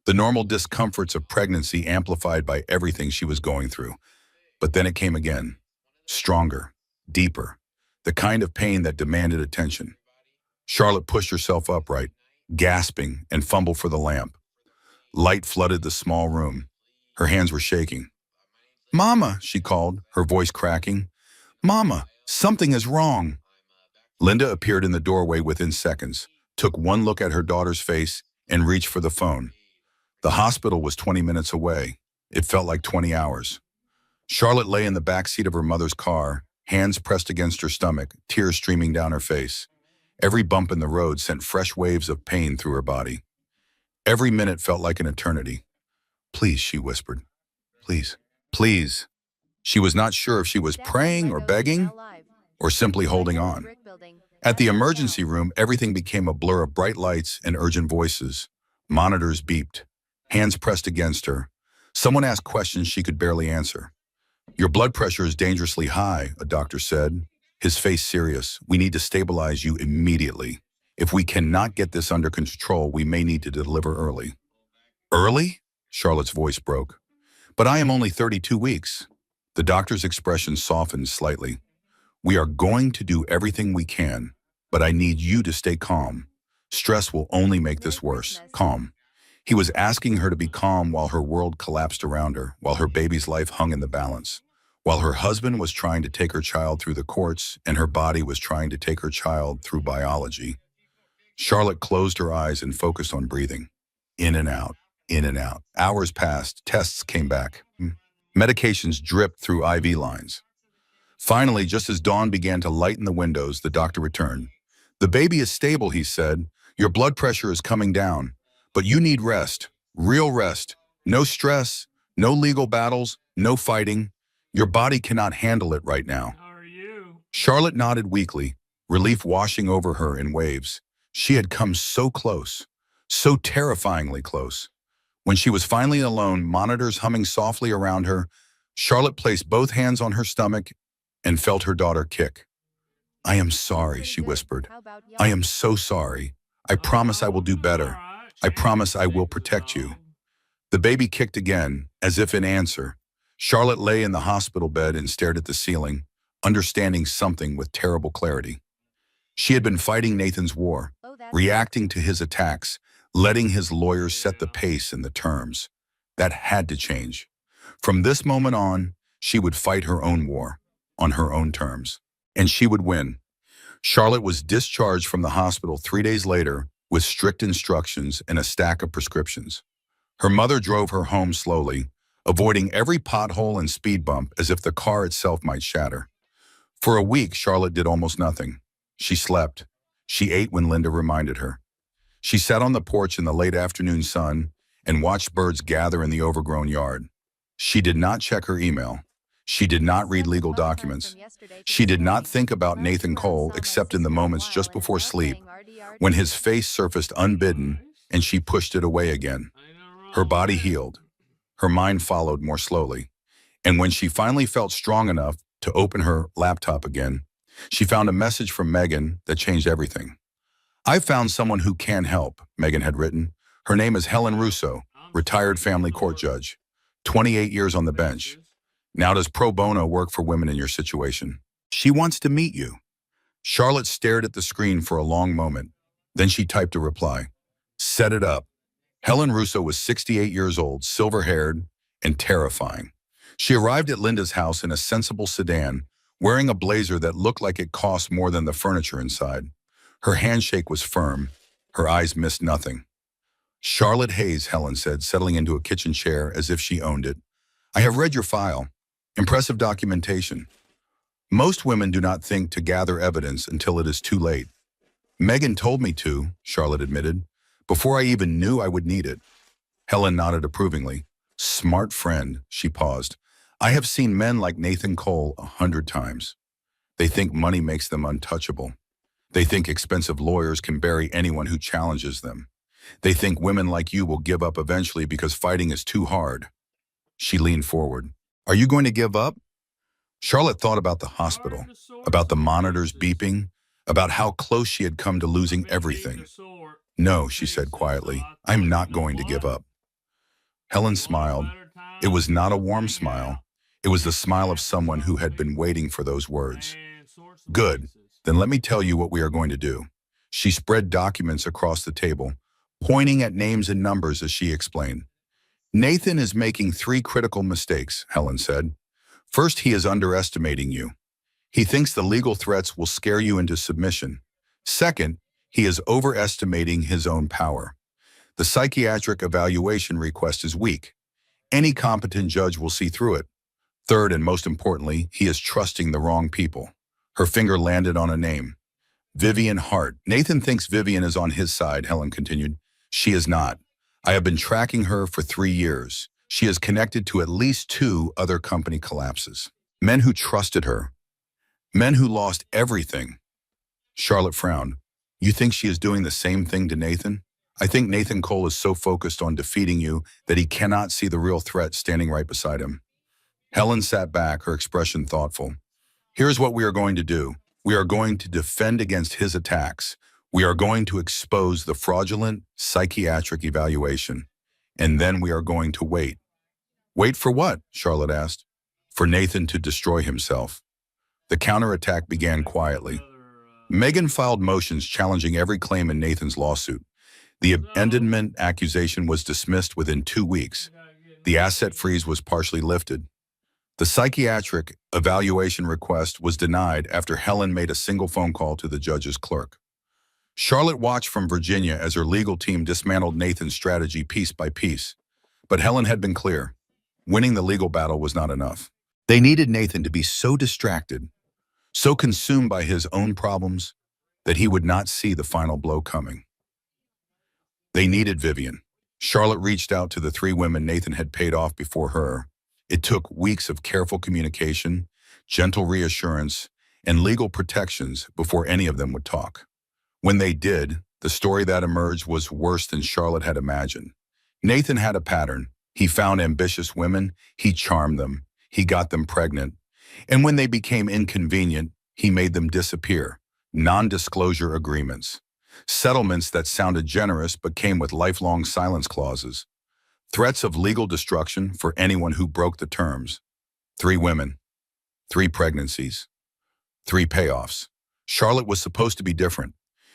S1: the normal discomforts of pregnancy amplified by everything she was going through. But then it came again, stronger, deeper, the kind of pain that demanded attention. Charlotte pushed herself upright, gasping, and fumbled for the lamp. Light flooded the small room. Her hands were shaking. Mama, she called, her voice cracking. Mama, something is wrong. Linda appeared in the doorway within seconds, took one look at her daughter's face, and reached for the phone. The hospital was 20 minutes away. It felt like 20 hours. Charlotte lay in the back seat of her mother's car, hands pressed against her stomach, tears streaming down her face. Every bump in the road sent fresh waves of pain through her body. Every minute felt like an eternity. Please, she whispered. Please, please. She was not sure if she was praying or begging or simply holding on. At the emergency room, everything became a blur of bright lights and urgent voices. Monitors beeped. Hands pressed against her. Someone asked questions she could barely answer. Your blood pressure is dangerously high, a doctor said, his face serious. We need to stabilize you immediately. If we cannot get this under control, we may need to deliver early. Early? Charlotte's voice broke. But I am only 32 weeks. The doctor's expression softened slightly. We are going to do everything we can, but I need you to stay calm. Stress will only make this worse. Calm. He was asking her to be calm while her world collapsed around her, while her baby's life hung in the balance, while her husband was trying to take her child through the courts and her body was trying to take her child through biology. Charlotte closed her eyes and focused on breathing. In and out, in and out. Hours passed, tests came back. Medications dripped through IV lines. Finally, just as dawn began to lighten the windows, the doctor returned. The baby is stable, he said. Your blood pressure is coming down. But you need rest, real rest. No stress, no legal battles, no fighting. Your body cannot handle it right now.
S2: How are you?
S1: Charlotte nodded weakly, relief washing over her in waves. She had come so close, so terrifyingly close. When she was finally alone, monitors humming softly around her, Charlotte placed both hands on her stomach and felt her daughter kick. I am sorry, she whispered. I am so sorry. I promise I will do better. I promise I will protect you. The baby kicked again, as if in answer. Charlotte lay in the hospital bed and stared at the ceiling, understanding something with terrible clarity. She had been fighting Nathan's war, reacting to his attacks, letting his lawyers set the pace and the terms. That had to change. From this moment on, she would fight her own war, on her own terms. And she would win. Charlotte was discharged from the hospital 3 days later with strict instructions and a stack of prescriptions. Her mother drove her home slowly, avoiding every pothole and speed bump as if the car itself might shatter. For a week, Charlotte did almost nothing. She slept. She ate when Linda reminded her. She sat on the porch in the late afternoon sun and watched birds gather in the overgrown yard. She did not check her email. She did not read legal documents. She did not think about Nathan Cole except in the moments just before sleep, when his face surfaced unbidden and she pushed it away again. Her body healed. Her mind followed more slowly. And when she finally felt strong enough to open her laptop again, she found a message from Megan that changed everything. "I found someone who can help," Megan had written. Her name is Helen Russo, retired family court judge, 28 years on the bench. Now does pro bono work for women in your situation. She wants to meet you. Charlotte stared at the screen for a long moment. Then she typed a reply. Set it up. Helen Russo was 68 years old, silver-haired, and terrifying. She arrived at Linda's house in a sensible sedan, wearing a blazer that looked like it cost more than the furniture inside. Her handshake was firm. Her eyes missed nothing. "Charlotte Hayes," Helen said, settling into a kitchen chair as if she owned it. "I have read your file. Impressive documentation. Most women do not think to gather evidence until it is too late." "Megan told me to," Charlotte admitted, "before I even knew I would need it." Helen nodded approvingly. "Smart friend," she paused. "I have seen men like Nathan Cole 100 times. They think money makes them untouchable. They think expensive lawyers can bury anyone who challenges them. They think women like you will give up eventually because fighting is too hard." She leaned forward. "Are you going to give up?" Charlotte thought about the hospital, about the monitors beeping, about how close she had come to losing everything. "No," she said quietly, "I'm not going to give up." Helen smiled. It was not a warm smile. It was the smile of someone who had been waiting for those words. "Good. Then let me tell you what we are going to do." She spread documents across the table, pointing at names and numbers as she explained. "Nathan is making 3 critical mistakes," Helen said. "First, he is underestimating you. He thinks the legal threats will scare you into submission. Second, he is overestimating his own power. The psychiatric evaluation request is weak. Any competent judge will see through it. Third, and most importantly, he is trusting the wrong people." Her finger landed on a name. "Vivian Hart. Nathan thinks Vivian is on his side," Helen continued. "She is not. I have been tracking her for 3 years. She is connected to at least 2 other company collapses. Men who trusted her. Men who lost everything." Charlotte frowned. "You think she is doing the same thing to Nathan?" "I think Nathan Cole is so focused on defeating you that he cannot see the real threat standing right beside him." Helen sat back, her expression thoughtful. "Here's what we are going to do. We are going to defend against his attacks. We are going to expose the fraudulent psychiatric evaluation. And then we are going to wait." "Wait for what?" Charlotte asked. "For Nathan to destroy himself." The counterattack began quietly. Megan filed motions challenging every claim in Nathan's lawsuit. The abandonment accusation was dismissed within 2 weeks. The asset freeze was partially lifted. The psychiatric evaluation request was denied after Helen made a single phone call to the judge's clerk. Charlotte watched from Virginia as her legal team dismantled Nathan's strategy piece by piece. But Helen had been clear. Winning the legal battle was not enough. They needed Nathan to be so distracted, so consumed by his own problems, that he would not see the final blow coming. They needed Vivian. Charlotte reached out to the 3 women Nathan had paid off before her. It took weeks of careful communication, gentle reassurance, and legal protections before any of them would talk. When they did, the story that emerged was worse than Charlotte had imagined. Nathan had a pattern. He found ambitious women, he charmed them, he got them pregnant, and when they became inconvenient, he made them disappear. Non-disclosure agreements. Settlements that sounded generous but came with lifelong silence clauses. Threats of legal destruction for anyone who broke the terms. 3 women, 3 pregnancies, 3 payoffs. Charlotte was supposed to be different.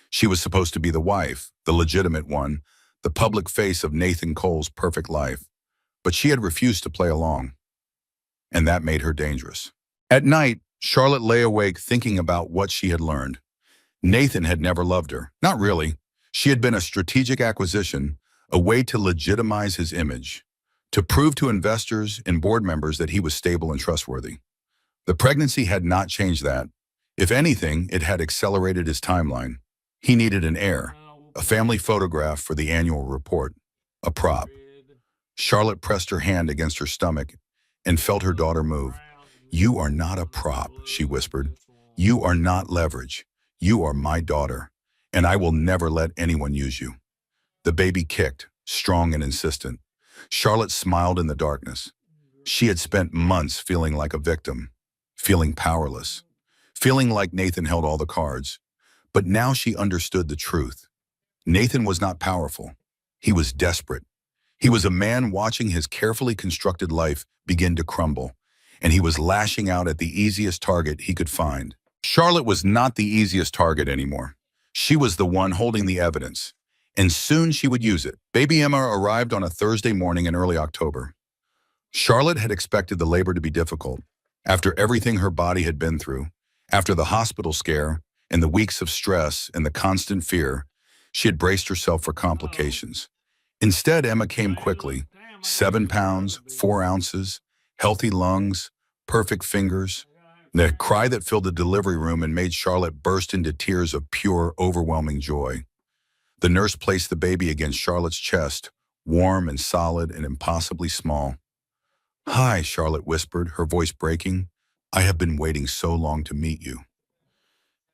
S1: She was supposed to be the wife, the legitimate one, the public face of Nathan Cole's perfect life. But she had refused to play along, and that made her dangerous. At night, Charlotte lay awake thinking about what she had learned. Nathan had never loved her. Not really. She had been a strategic acquisition, a way to legitimize his image, to prove to investors and board members that he was stable and trustworthy. The pregnancy had not changed that. If anything, it had accelerated his timeline. He needed an heir, a family photograph for the annual report, a prop. Charlotte pressed her hand against her stomach and felt her daughter move. "You are not a prop," she whispered. "You are not leverage. You are my daughter, and I will never let anyone use you." The baby kicked, strong and insistent. Charlotte smiled in the darkness. She had spent months feeling like a victim, feeling powerless, feeling like Nathan held all the cards. But now she understood the truth. Nathan was not powerful. He was desperate. He was a man watching his carefully constructed life begin to crumble, and he was lashing out at the easiest target he could find. Charlotte was not the easiest target anymore. She was the one holding the evidence, and soon she would use it. Baby Emma arrived on a Thursday morning in early October. Charlotte had expected the labor to be difficult. After everything her body had been through, after the hospital scare and the weeks of stress and the constant fear, she had braced herself for complications. Instead, Emma came quickly. 7 pounds, 4 ounces, healthy lungs, perfect fingers. The cry that filled the delivery room and made Charlotte burst into tears of pure, overwhelming joy. The nurse placed the baby against Charlotte's chest, warm and solid and impossibly small. "Hi," Charlotte whispered, her voice breaking. "I have been waiting so long to meet you."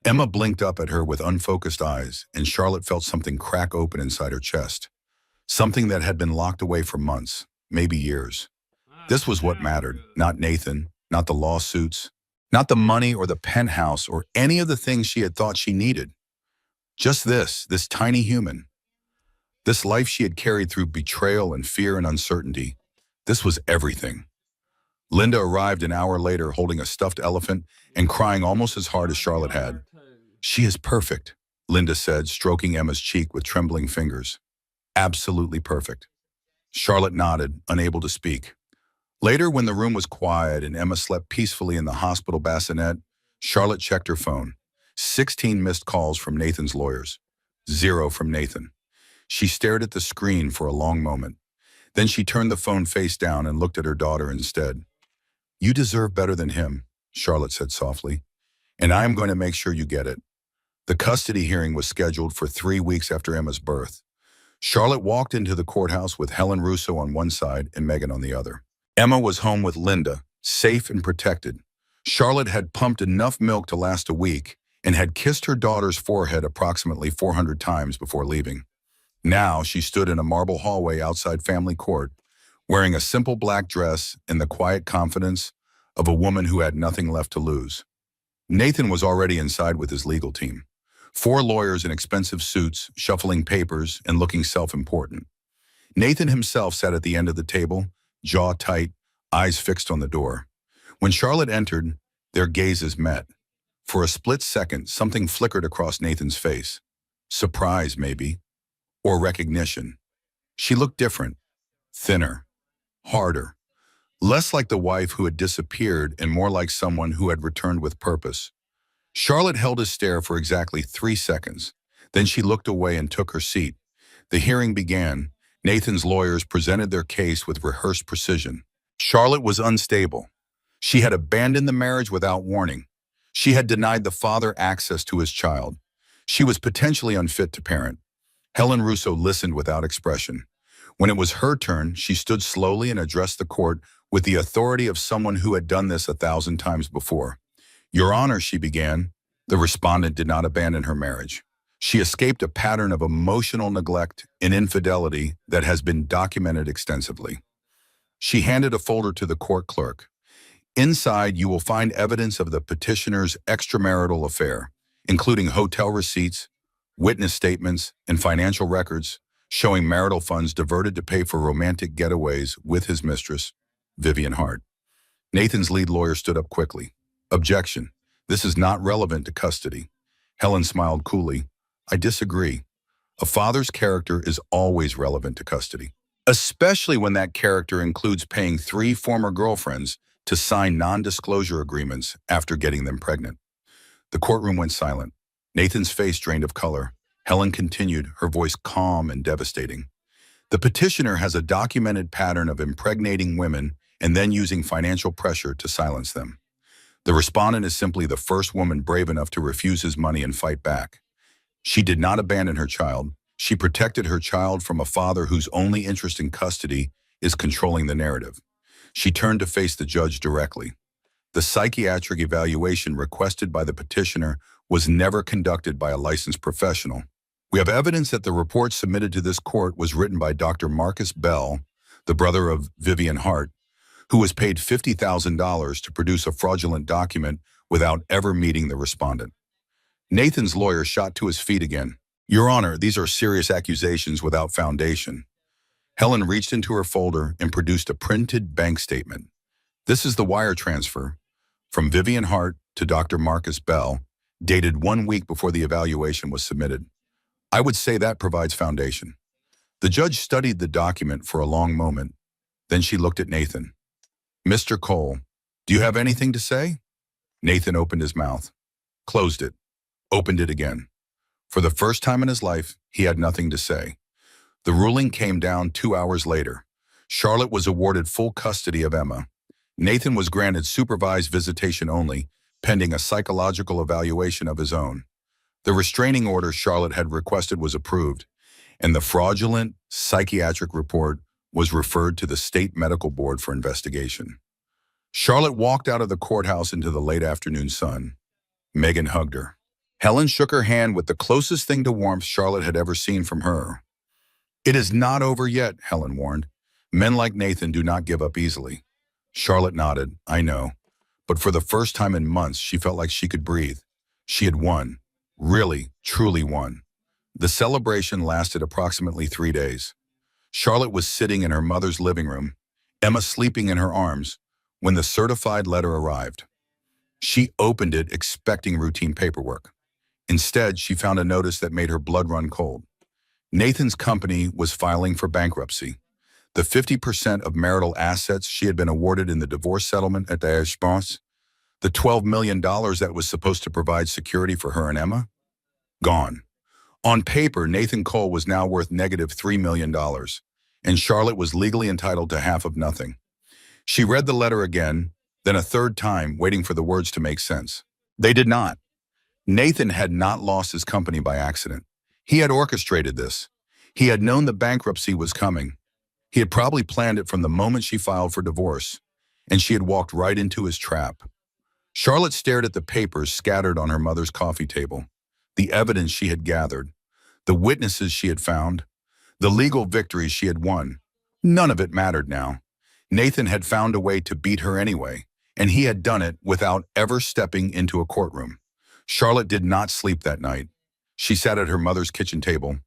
S1: Emma blinked up at her with unfocused eyes, and Charlotte felt something crack open inside her chest. Something that had been locked away for months, maybe years. This was what mattered, not Nathan, not the lawsuits, not the money or the penthouse or any of the things she had thought she needed. Just this tiny human. This life she had carried through betrayal and fear and uncertainty. This was everything. Linda arrived an hour later holding a stuffed elephant and crying almost as hard as Charlotte had. "She is perfect," Linda said, stroking Emma's cheek with trembling fingers. "Absolutely perfect." Charlotte nodded, unable to speak. Later, when the room was quiet and Emma slept peacefully in the hospital bassinet, Charlotte checked her phone. 16 missed calls from Nathan's lawyers. 0 from Nathan. She stared at the screen for a long moment. Then she turned the phone face down and looked at her daughter instead. "You deserve better than him," Charlotte said softly, "and I am going to make sure you get it." The custody hearing was scheduled for 3 weeks after Emma's birth. Charlotte walked into the courthouse with Helen Russo on one side and Megan on the other. Emma was home with Linda, safe and protected. Charlotte had pumped enough milk to last a week and had kissed her daughter's forehead approximately 400 times before leaving. Now she stood in a marble hallway outside family court, wearing a simple black dress and the quiet confidence of a woman who had nothing left to lose. Nathan was already inside with his legal team. 4 lawyers in expensive suits, shuffling papers and looking self-important. Nathan himself sat at the end of the table, jaw tight, eyes fixed on the door. When Charlotte entered, their gazes met. For a split second, something flickered across Nathan's face. Surprise, maybe, or recognition. She looked different, thinner, harder, less like the wife who had disappeared and more like someone who had returned with purpose. Charlotte held his stare for exactly 3 seconds. Then she looked away and took her seat. The hearing began. Nathan's lawyers presented their case with rehearsed precision. Charlotte was unstable. She had abandoned the marriage without warning. She had denied the father access to his child. She was potentially unfit to parent. Helen Russo listened without expression. When it was her turn, she stood slowly and addressed the court with the authority of someone who had done this 1,000 times before. "Your Honor," she began. The respondent did not abandon her marriage. She escaped a pattern of emotional neglect and infidelity that has been documented extensively. She handed a folder to the court clerk. "Inside, you will find evidence of the petitioner's extramarital affair, including hotel receipts, witness statements, and financial records showing marital funds diverted to pay for romantic getaways with his mistress, Vivian Hart." Nathan's lead lawyer stood up quickly. "Objection. This is not relevant to custody. Helen smiled coolly. I disagree. A father's character is always relevant to custody, especially when that character includes paying 3 former girlfriends to sign non-disclosure agreements after getting them pregnant. The courtroom went silent. Nathan's face drained of color. Helen continued, her voice calm and devastating. The petitioner has a documented pattern of impregnating women and then using financial pressure to silence them. The respondent is simply the first woman brave enough to refuse his money and fight back. She did not abandon her child. She protected her child from a father whose only interest in custody is controlling the narrative. She turned to face the judge directly. The psychiatric evaluation requested by the petitioner was never conducted by a licensed professional. We have evidence that the report submitted to this court was written by Dr. Marcus Bell, the brother of Vivian Hart, who was paid $50,000 to produce a fraudulent document without ever meeting the respondent. Nathan's lawyer shot to his feet again. Your Honor, these are serious accusations without foundation. Helen reached into her folder and produced a printed bank statement. This is the wire transfer from Vivian Hart to Dr. Marcus Bell, dated 1 week before the evaluation was submitted. I would say that provides foundation. The judge studied the document for a long moment. Then she looked at Nathan. Mr. Cole, do you have anything to say? Nathan opened his mouth, closed it, opened it again. For the first time in his life, he had nothing to say. The ruling came down 2 hours later. Charlotte was awarded full custody of Emma. Nathan was granted supervised visitation only, pending a psychological evaluation of his own. The restraining order Charlotte had requested was approved, and the fraudulent psychiatric report was referred to the state medical board for investigation. Charlotte walked out of the courthouse into the late afternoon sun. Megan hugged her. Helen shook her hand with the closest thing to warmth Charlotte had ever seen from her. It is not over yet, Helen warned. Men like Nathan do not give up easily. Charlotte nodded. I know. But for the first time in months, she felt like she could breathe. She had won. Really, truly won. The celebration lasted approximately 3 days. Charlotte was sitting in her mother's living room, Emma sleeping in her arms, when the certified letter arrived. She opened it expecting routine paperwork. Instead, she found a notice that made her blood run cold. Nathan's company was filing for bankruptcy. The 50% of marital assets she had been awarded in the divorce settlement at the Ashbos, the $12 million that was supposed to provide security for her and Emma, gone. On paper, Nathan Cole was now worth negative $3 million, and Charlotte was legally entitled to half of nothing. She read the letter again, then a third time, waiting for the words to make sense. They did not. Nathan had not lost his company by accident. He had orchestrated this. He had known the bankruptcy was coming. He had probably planned it from the moment she filed for divorce, and she had walked right into his trap. Charlotte stared at the papers scattered on her mother's coffee table, the evidence she had gathered, the witnesses she had found, the legal victories she had won. None of it mattered now. Nathan had found a way to beat her anyway, and he had done it without ever stepping into a courtroom. Charlotte did not sleep that night. She sat at her mother's kitchen table,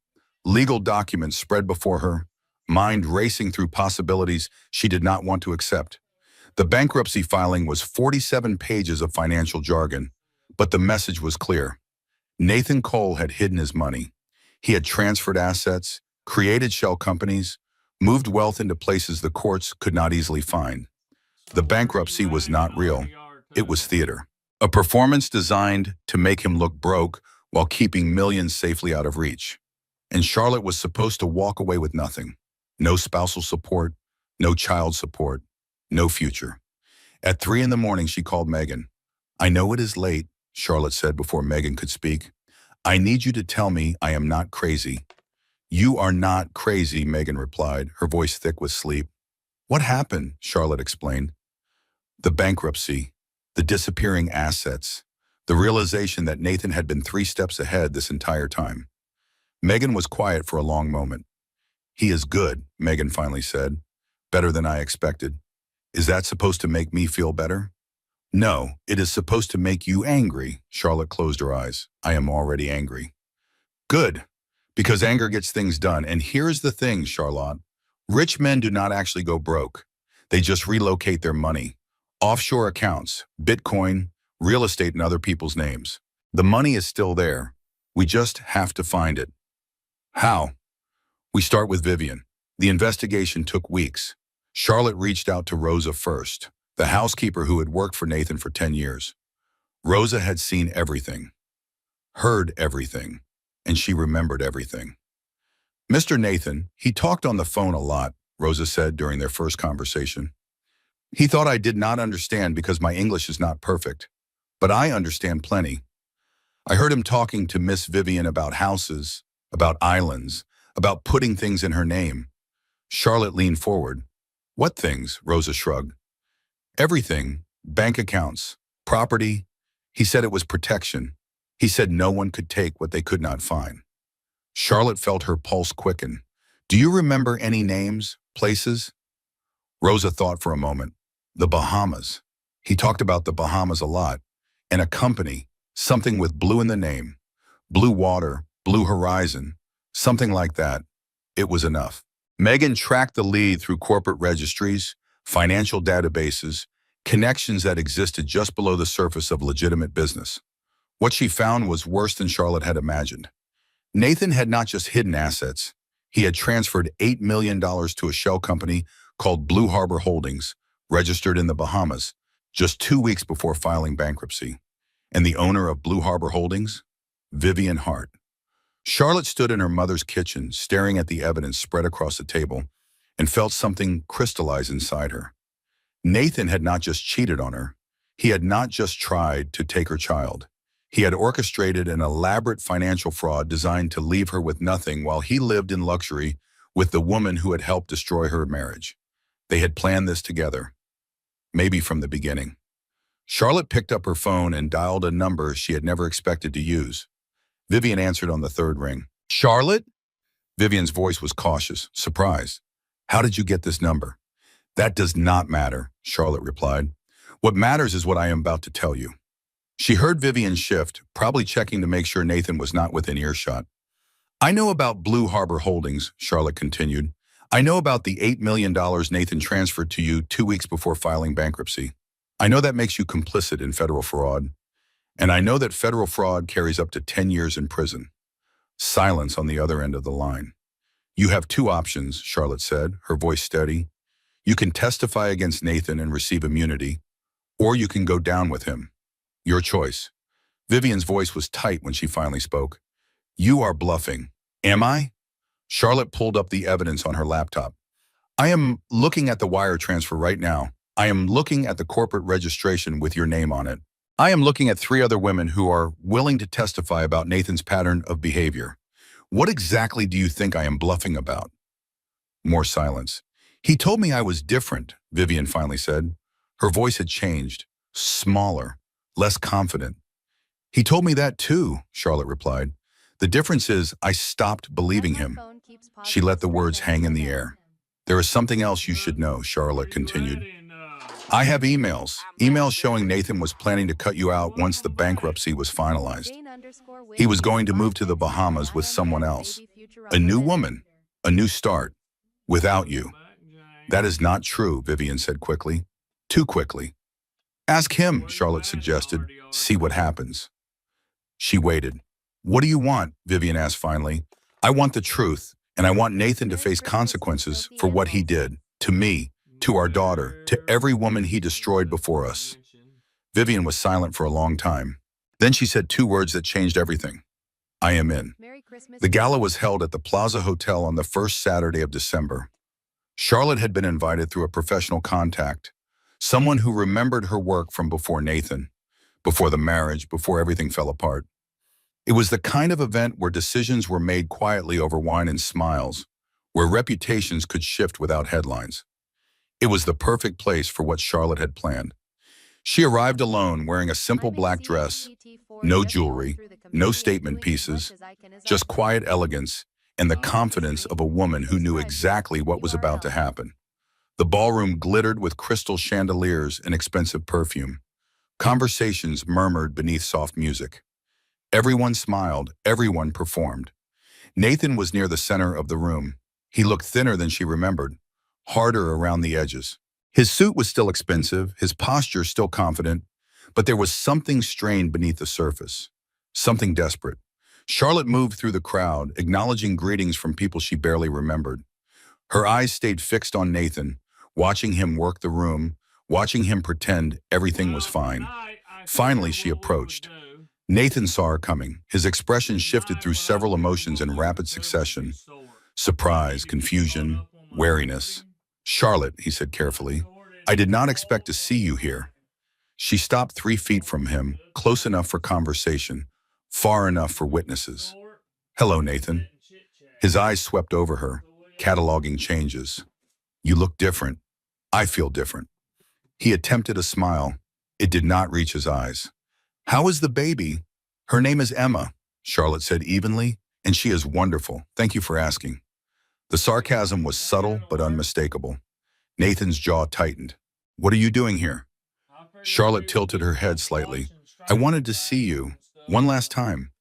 S1: legal documents spread before her, mind racing through possibilities she did not want to accept. The bankruptcy filing was 47 pages of financial jargon, but the message was clear. Nathan Cole had hidden his money. He had transferred assets, created shell companies, moved wealth into places the courts could not easily find. The bankruptcy was not real. It was theater. A performance designed to make him look broke while keeping millions safely out of reach. And Charlotte was supposed to walk away with nothing. No spousal support, no child support, no future. At 3 a.m, she called Megan. I know it is late, Charlotte said before Megan could speak. I need you to tell me I am not crazy. You are not crazy, Megan replied, her voice thick with sleep. What happened? Charlotte explained. The bankruptcy, the disappearing assets, the realization that Nathan had been 3 steps ahead this entire time. Megan was quiet for a long moment. He is good, Megan finally said. Better than I expected. Is that supposed to make me feel better? No, it is supposed to make you angry. Charlotte closed her eyes. I am already angry. Good, because anger gets things done. And here's the thing, Charlotte. Rich men do not actually go broke. They just relocate their money. Offshore accounts, Bitcoin, real estate in other people's names. The money is still there. We just have to find it. How? We start with Vivian. The investigation took weeks. Charlotte reached out to Rosa first, the housekeeper who had worked for Nathan for 10 years. Rosa had seen everything, heard everything, and she remembered everything. Mr. Nathan, he talked on the phone a lot, Rosa said during their first conversation. He thought I did not understand because my English is not perfect, but I understand plenty. I heard him talking to Miss Vivian about houses, about islands, about putting things in her name. Charlotte leaned forward. What things? Rosa shrugged. Everything. Bank accounts, property. He said it was protection. He said no one could take what they could not find. Charlotte felt her pulse quicken. Do you remember any names, places? Rosa thought for a moment. The Bahamas. He talked about the Bahamas a lot. And a company, something with blue in the name. Blue water, blue horizon, something like that. It was enough. Megan tracked the lead through corporate registries, financial databases, connections that existed just below the surface of legitimate business. What she found was worse than Charlotte had imagined. Nathan had not just hidden assets. He had transferred $8 million to a shell company called Blue Harbor Holdings, registered in the Bahamas, just 2 weeks before filing bankruptcy. And the owner of Blue Harbor Holdings? Vivian Hart. Charlotte stood in her mother's kitchen, staring at the evidence spread across the table, and felt something crystallize inside her. Nathan had not just cheated on her. He had not just tried to take her child. He had orchestrated an elaborate financial fraud designed to leave her with nothing while he lived in luxury with the woman who had helped destroy her marriage. They had planned this together, maybe from the beginning. Charlotte picked up her phone and dialed a number she had never expected to use. Vivian answered on the third ring. Charlotte? Vivian's voice was cautious, surprised. How did you get this number? That does not matter, Charlotte replied. What matters is what I am about to tell you. She heard Vivian shift, probably checking to make sure Nathan was not within earshot. I know about Blue Harbor Holdings, Charlotte continued. I know about the $8 million Nathan transferred to you 2 weeks before filing bankruptcy. I know that makes you complicit in federal fraud. And I know that federal fraud carries up to 10 years in prison. Silence on the other end of the line. You have two options, Charlotte said, her voice steady. You can testify against Nathan and receive immunity, or you can go down with him. Your choice. Vivian's voice was tight when she finally spoke. You are bluffing. Am I? Charlotte pulled up the evidence on her laptop. I am looking at the wire transfer right now. I am looking at the corporate registration with your name on it. I am looking at 3 other women who are willing to testify about Nathan's pattern of behavior. What exactly do you think I am bluffing about? More silence. He told me I was different, Vivian finally said. Her voice had changed, smaller, less confident. He told me that too, Charlotte replied. The difference is I stopped believing him. She let the words hang in the air. There is something else you should know, Charlotte continued. I have emails showing Nathan was planning to cut you out once the bankruptcy was finalized. He was going to move to the Bahamas with someone else, a new woman, a new start, without you. That is not true, Vivian said quickly, too quickly. Ask him, Charlotte suggested, see what happens. She waited. What do you want? Vivian asked finally. I want the truth, and I want Nathan to face consequences for what he did, to me, to our daughter, to every woman he destroyed before us. Vivian was silent for a long time. Then she said 2 words that changed everything. I am in. The gala was held at the Plaza Hotel on the first Saturday of December. Charlotte had been invited through a professional contact, someone who remembered her work from before Nathan, before the marriage, before everything fell apart. It was the kind of event where decisions were made quietly over wine and smiles, where reputations could shift without headlines. It was the perfect place for what Charlotte had planned. She arrived alone, wearing a simple black dress, no jewelry, no statement pieces, just quiet elegance and the confidence of a woman who knew exactly what was about to happen. The ballroom glittered with crystal chandeliers and expensive perfume. Conversations murmured beneath soft music. Everyone smiled, everyone performed. Nathan was near the center of the room. He looked thinner than she remembered, harder around the edges. His suit was still expensive, his posture still confident, but there was something strained beneath the surface. something desperate. Charlotte moved through the crowd, acknowledging greetings from people she barely remembered. Her eyes stayed fixed on Nathan, watching him work the room, watching him pretend everything was
S2: Well,
S1: fine.
S2: tonight I
S1: Finally,
S2: figured
S1: she
S2: what we would
S1: approached.
S2: do.
S1: Nathan saw her coming. His expression shifted
S2: Tonight
S1: through
S2: what I
S1: several
S2: figured
S1: emotions
S2: what
S1: in
S2: we would
S1: rapid
S2: do would be
S1: succession.
S2: sort.
S1: Surprise,
S2: Maybe get caught
S1: confusion,
S2: up on my
S1: wariness.
S2: sleeping.
S1: Charlotte, he said
S2: I
S1: carefully,
S2: sorted
S1: I did not
S2: all
S1: expect to see
S2: of
S1: you
S2: my
S1: here. She stopped 3 feet from him, close enough for conversation, far enough for witnesses.
S2: sort,
S1: Hello,
S2: sit
S1: Nathan.
S2: and chit chat.
S1: His eyes swept over her,
S2: So what do you think?
S1: cataloging changes. You look different. I feel different. He attempted a smile. It did not reach his eyes. How is the baby? Her name is Emma, Charlotte said evenly, and she is wonderful. Thank you for asking. The sarcasm was
S2: Is that
S1: subtle
S2: gonna
S1: but
S2: work?
S1: unmistakable. Nathan's jaw tightened. What are you doing here?
S2: I figured
S1: Charlotte
S2: we would
S1: tilted
S2: get
S1: her head
S2: caught
S1: slightly.
S2: watching
S1: I
S2: stranger
S1: wanted to see
S2: things
S1: you
S2: and stuff,
S1: one last
S2: so
S1: time.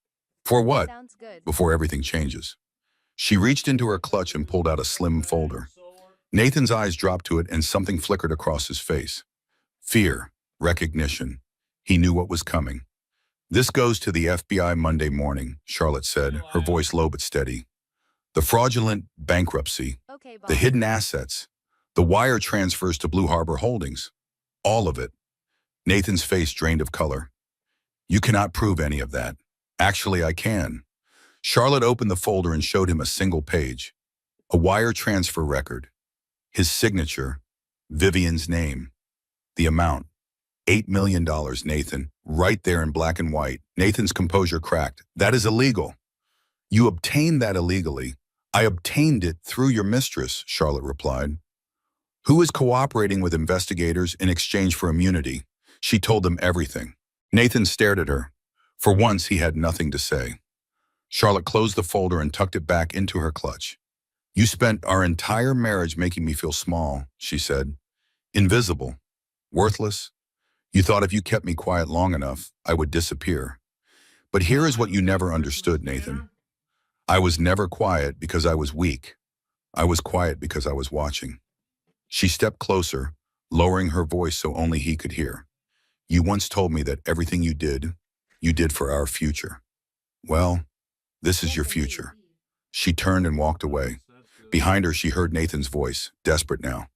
S1: For what?
S3: Sounds good.
S1: Before everything changes. She reached into her clutch and pulled out a slim folder.
S2: sort.
S1: Nathan's eyes dropped to it and something flickered across his face. Fear, recognition. He knew what was coming. This goes to the FBI Monday morning, Charlotte said,
S2: Chill
S1: her
S2: out.
S1: voice low but steady. The fraudulent bankruptcy,
S3: Okay, boss.
S1: the hidden assets, the wire transfers to Blue Harbor Holdings. All of it. Nathan's face drained of color. You cannot prove any of that. Actually, I can. Charlotte opened the folder and showed him a single page. A wire transfer record. His signature. Vivian's name. The amount. $8 million, Nathan. Right there in black and white. Nathan's composure cracked. That is illegal. You obtained that illegally. I obtained it through your mistress, Charlotte replied. Who is cooperating with investigators in exchange for immunity? She told them everything. Nathan stared at her. For once, he had nothing to say. Charlotte closed the folder and tucked it back into her clutch. You spent our entire marriage making me feel small, she said. Invisible. Worthless. You thought if you kept me quiet long enough, I would disappear. But here is what you never understood, Nathan. I was never quiet because I was weak. I was quiet because I was watching. She stepped closer, lowering her voice so only he could hear. You once told me that everything you did for our future. Well, this is
S3: Yes,
S1: your
S3: indeed.
S1: future. She turned and walked away. Behind her, she heard Nathan's voice, desperate now.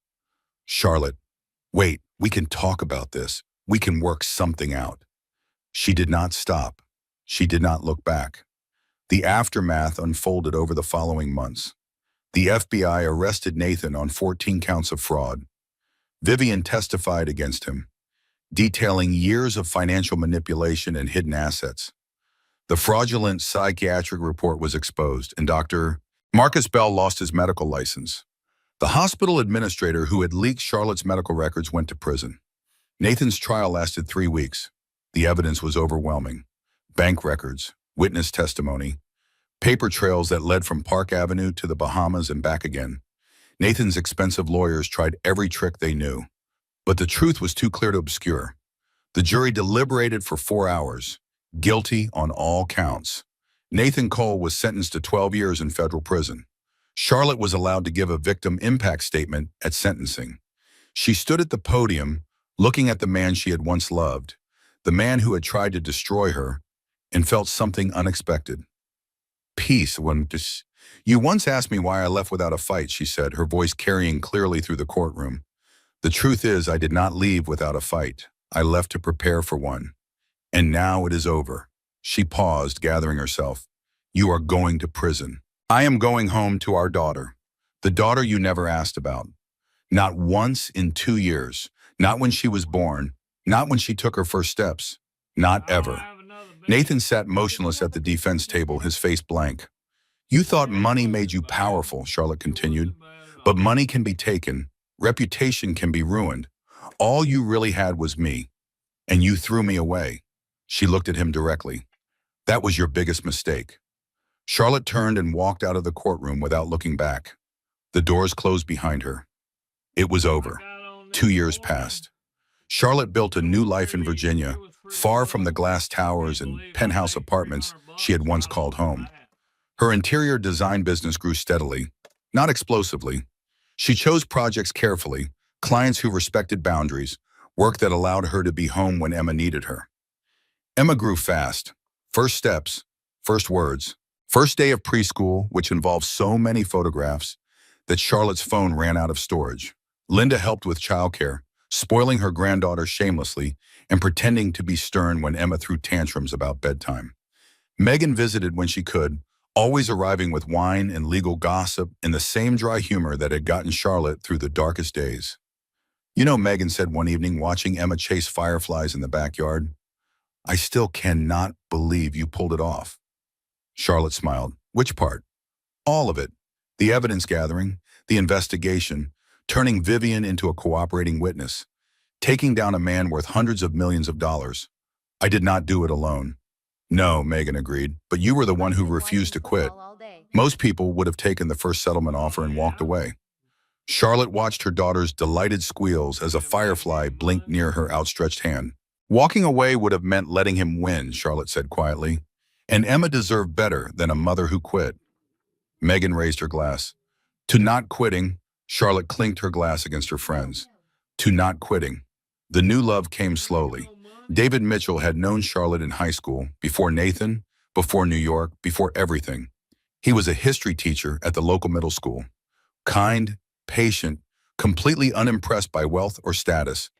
S1: Charlotte, wait, we can talk about this. We can work something out. She did not stop. She did not look back. The aftermath unfolded over the following months. The FBI arrested Nathan on 14 counts of fraud. Vivian testified against him, detailing years of financial manipulation and hidden assets. The fraudulent psychiatric report was exposed, and Dr. Marcus Bell lost his medical license. The hospital administrator who had leaked Charlotte's medical records went to prison. Nathan's trial lasted 3 weeks. The evidence was overwhelming. Bank records, witness testimony, paper trails that led from Park Avenue to the Bahamas and back again. Nathan's expensive lawyers tried every trick they knew. But the truth was too clear to obscure. The jury deliberated for 4 hours, guilty on all counts. Nathan Cole was sentenced to 12 years in federal prison. Charlotte was allowed to give a victim impact statement at sentencing. She stood at the podium, looking at the man she had once loved, the man who had tried to destroy her, and felt something unexpected. Peace. You once asked me why I left without a fight, she said, her voice carrying clearly through the courtroom. The truth is, I did not leave without a fight. I left to prepare for one. And now it is over. She paused, gathering herself. You are going to prison. I am going home to our daughter. The daughter you never asked about. Not once in 2 years. Not when she was born. Not when she took her first steps. Not ever. Nathan sat motionless at the defense table, his face blank. You thought money made you powerful, Charlotte continued. But money can be taken. Reputation can be ruined. All you really had was me. And you threw me away. She looked at him directly. That was your biggest mistake. Charlotte turned and walked out of the courtroom without looking back. The doors closed behind her. It was over. 2 years passed. Charlotte built a new life in Virginia, far from the glass towers and penthouse apartments she had once called home. Her interior design business grew steadily, not explosively. She chose projects carefully, clients who respected boundaries, work that allowed her to be home when Emma needed her. Emma grew fast, First steps, first words. First day of preschool, which involved so many photographs that Charlotte's phone ran out of storage. Linda helped with childcare, spoiling her granddaughter shamelessly and pretending to be stern when Emma threw tantrums about bedtime. Megan visited when she could, always arriving with wine and legal gossip and the same dry humor that had gotten Charlotte through the darkest days. You know, Megan said one evening watching Emma chase fireflies in the backyard, "I still cannot believe you pulled it off." Charlotte smiled. Which part? All of it. The evidence gathering, the investigation, turning Vivian into a cooperating witness, taking down a man worth hundreds of millions of dollars. I did not do it alone. No, Megan agreed, but you were the one who refused to quit. Most people would have taken the first settlement offer and walked away. Charlotte watched her daughter's delighted squeals as a firefly blinked near her outstretched hand. Walking away would have meant letting him win, Charlotte said quietly. And Emma deserved better than a mother who quit. Megan raised her glass. To not quitting, Charlotte clinked her glass against her friend's. To not quitting. The new love came slowly. David Mitchell had known Charlotte in high school, before Nathan, before New York, before everything. He was a history teacher at the local middle school. Kind, patient, completely unimpressed by wealth or status.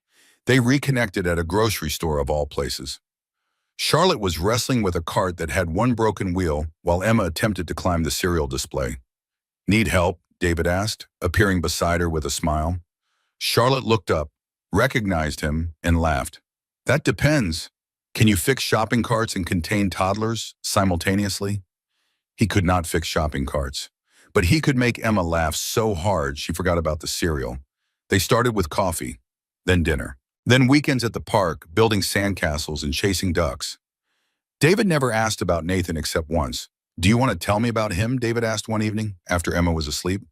S1: They reconnected at a grocery store of all places. Charlotte was wrestling with a cart that had one broken wheel while Emma attempted to climb the cereal display. Need help? David asked, appearing beside her with a smile. Charlotte looked up, recognized him, and laughed. That depends. Can you fix shopping carts and contain toddlers simultaneously? He could not fix shopping carts, but he could make Emma laugh so hard she forgot about the cereal. They started with coffee, then dinner, then weekends at the park, building sandcastles and chasing ducks. David never asked about Nathan except once. Do you want to tell me about him? David asked one evening after Emma was asleep.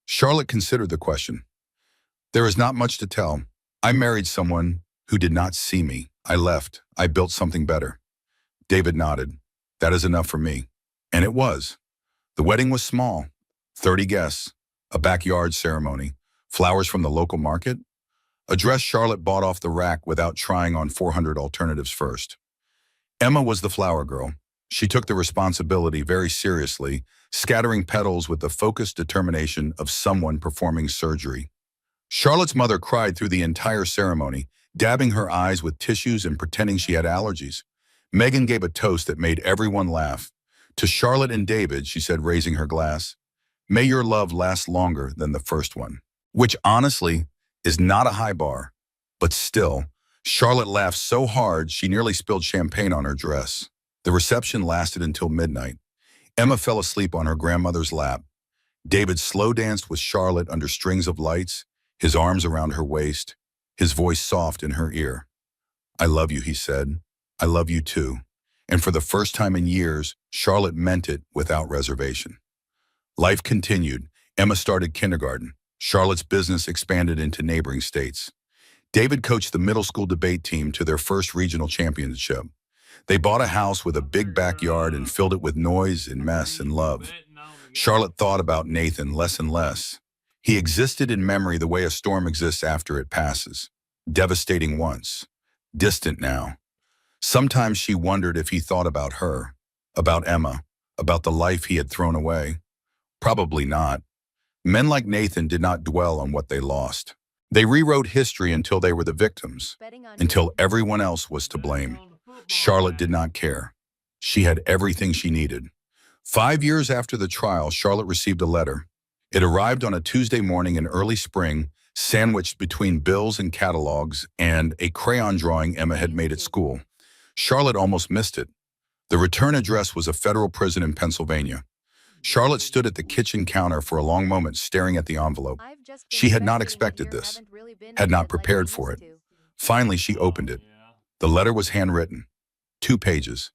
S1: Charlotte considered the question. There is not much to tell. I married someone who did not see me. I left. I built something better. David nodded. That is enough for me. And it was. The wedding was small. 30 guests, a backyard ceremony, flowers from the local market, a dress Charlotte bought off the rack without trying on 400 alternatives first. Emma was the flower girl. She took the responsibility very seriously, scattering petals with the focused determination of someone performing surgery. Charlotte's mother cried through the entire ceremony, dabbing her eyes with tissues and pretending she had allergies. Megan gave a toast that made everyone laugh. To Charlotte and David, she said, raising her glass, may your love last longer than the first one. Which, honestly, is not a high bar. But still, Charlotte laughed so hard she nearly spilled champagne on her dress. The reception lasted until midnight. Emma fell asleep on her grandmother's lap. David slow danced with Charlotte under strings of lights, his arms around her waist, his voice soft in her ear. I love you, he said. I love you too. And for the first time in years, Charlotte meant it without reservation. Life continued. Emma started kindergarten. Charlotte's business expanded into neighboring states. David coached the middle school debate team to their first regional championship. They bought a house with a big backyard and filled it with noise and mess and love. Charlotte thought about Nathan less and less. He existed in memory the way a storm exists after it passes. Devastating once, distant now. Sometimes she wondered if he thought about her, about Emma, about the life he had thrown away. Probably not. Men like Nathan did not dwell on what they lost. They rewrote history until they were the victims, until everyone else was to blame. Charlotte did not care. She had everything she needed. 5 years after the trial, Charlotte received a letter. It arrived on a Tuesday morning in early spring, sandwiched between bills and catalogs and a crayon drawing Emma had made at school. Charlotte almost missed it. The return address was a federal prison in Pennsylvania. Charlotte stood at the kitchen counter for a long moment staring at the envelope. She had not expected this, had not prepared for it. Finally, she opened it. The letter was handwritten. 2 pages.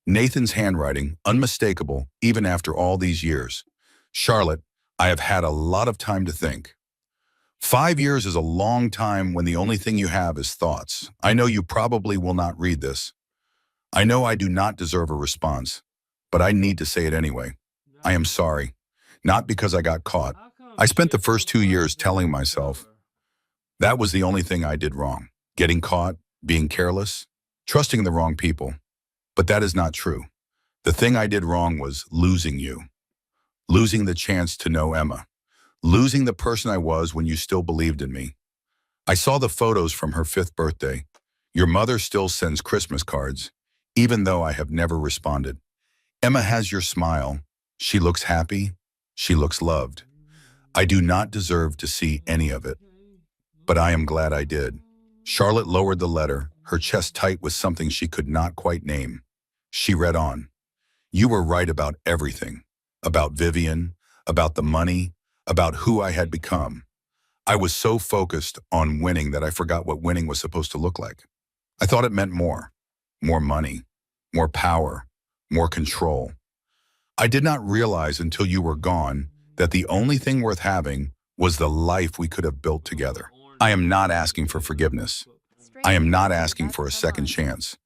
S1: Nathan's handwriting, unmistakable even after all these years. Charlotte, I have had a lot of time to think. 5 years is a long time when the only thing you have is thoughts. I know you probably will not read this. I know I do not deserve a response, but I need to say it anyway. I am sorry. Not because I got caught. I spent the first 2 years telling myself that was the only thing I did wrong. Getting caught, being careless, trusting the wrong people. But that is not true. The thing I did wrong was losing you, losing the chance to know Emma, losing the person I was when you still believed in me. I saw the photos from her 5th birthday. Your mother still sends Christmas cards, even though I have never responded. Emma has your smile. She looks happy. She looks loved. I do not deserve to see any of it, but I am glad I did. Charlotte lowered the letter, her chest tight with something she could not quite name. She read on. You were right about everything. About Vivian, about the money, about who I had become. I was so focused on winning that I forgot what winning was supposed to look like. I thought it meant more. More money, more power, more control. I did not realize until you were gone that the only thing worth having was the life we could have built together. I am not asking for forgiveness. I am not asking for a second chance.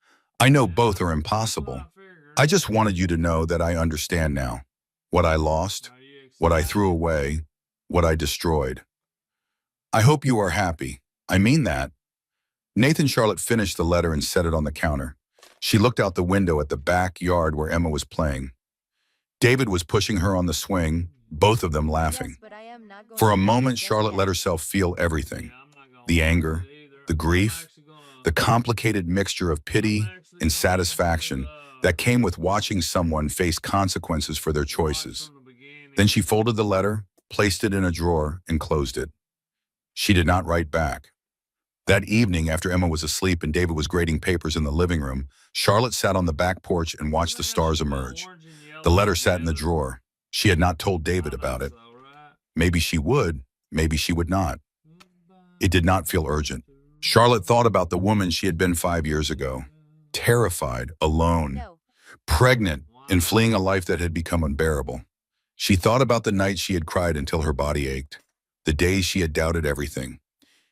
S1: I know both are impossible. I just wanted you to know that I understand now. What I lost, what I threw away, what I destroyed. I hope you are happy. I mean that. Nathan Charlotte finished the letter and set it on the counter. She looked out the window at the backyard where Emma was playing. David was pushing her on the swing, both of them laughing. For a moment, Charlotte let herself feel everything. The anger, the grief, the complicated mixture of pity and satisfaction that came with watching someone face consequences for their choices. Then she folded the letter, placed it in a drawer, and closed it. She did not write back. That evening, after Emma was asleep and David was grading papers in the living room, Charlotte sat on the back porch and watched the stars emerge. The letter sat in the drawer. She had not told David about it. Maybe she would, maybe she would not. It did not feel urgent. Charlotte thought about the woman she had been 5 years ago. Terrified, alone, pregnant, and fleeing a life that had become unbearable. She thought about the nights she had cried until her body ached, the days she had doubted everything.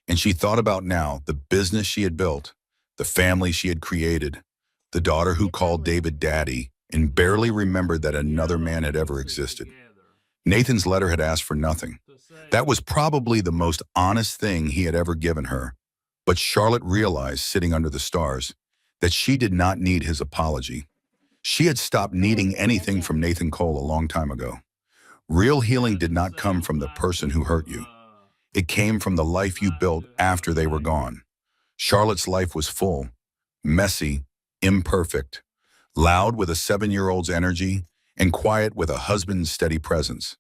S1: And she thought about now the business she had built, the family she had created, the daughter who called David daddy and barely remembered that another man had ever existed. Nathan's letter had asked for nothing. That was probably the most honest thing he had ever given her. But Charlotte realized, sitting under the stars, that she did not need his apology. She had stopped needing anything from Nathan Cole a long time ago. Real healing did not come from the person who hurt you. It came from the life you built after they were gone. Charlotte's life was full, messy, imperfect, loud with a 7-year-old's energy, and quiet with a husband's steady presence.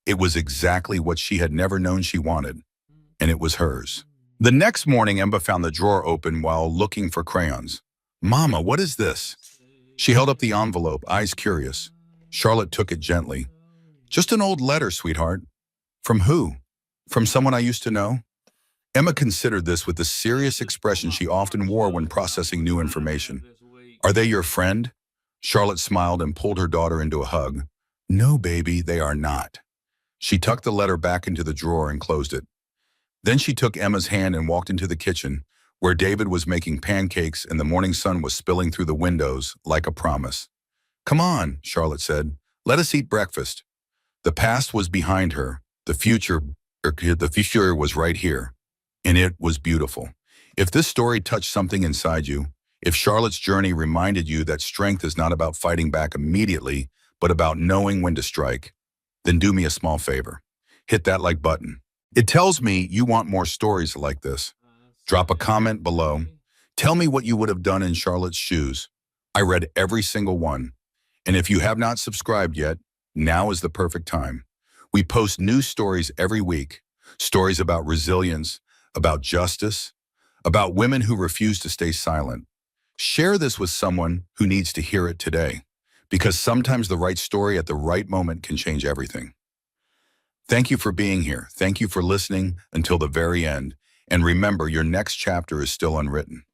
S1: It was exactly what she had never known she wanted, and it was hers. The next morning, Emma found the drawer open while looking for crayons. "Mama, what is this?" She held up the envelope, eyes curious. Charlotte took it gently. "Just an old letter, sweetheart." "From who? From someone I used to know?" Emma considered this with the serious expression she often wore when processing new information. "Are they your friend?" Charlotte smiled and pulled her daughter into a hug. "No, baby, they are not." She tucked the letter back into the drawer and closed it. Then she took Emma's hand and walked into the kitchen, where David was making pancakes and the morning sun was spilling through the windows like a promise. "Come on," Charlotte said. "Let us eat breakfast." The past was behind her. The future was right here, and it was beautiful. If this story touched something inside you, if Charlotte's journey reminded you that strength is not about fighting back immediately, but about knowing when to strike, then do me a small favor. Hit that like button. It tells me you want more stories like this. Drop a comment below. Tell me what you would have done in Charlotte's shoes. I read every single one. And if you have not subscribed yet, now is the perfect time. We post new stories every week. Stories about resilience, about justice, about women who refuse to stay silent. Share this with someone who needs to hear it today, because sometimes the right story at the right moment can change everything. Thank you for being here. Thank you for listening until the very end. And remember, your next chapter is still unwritten.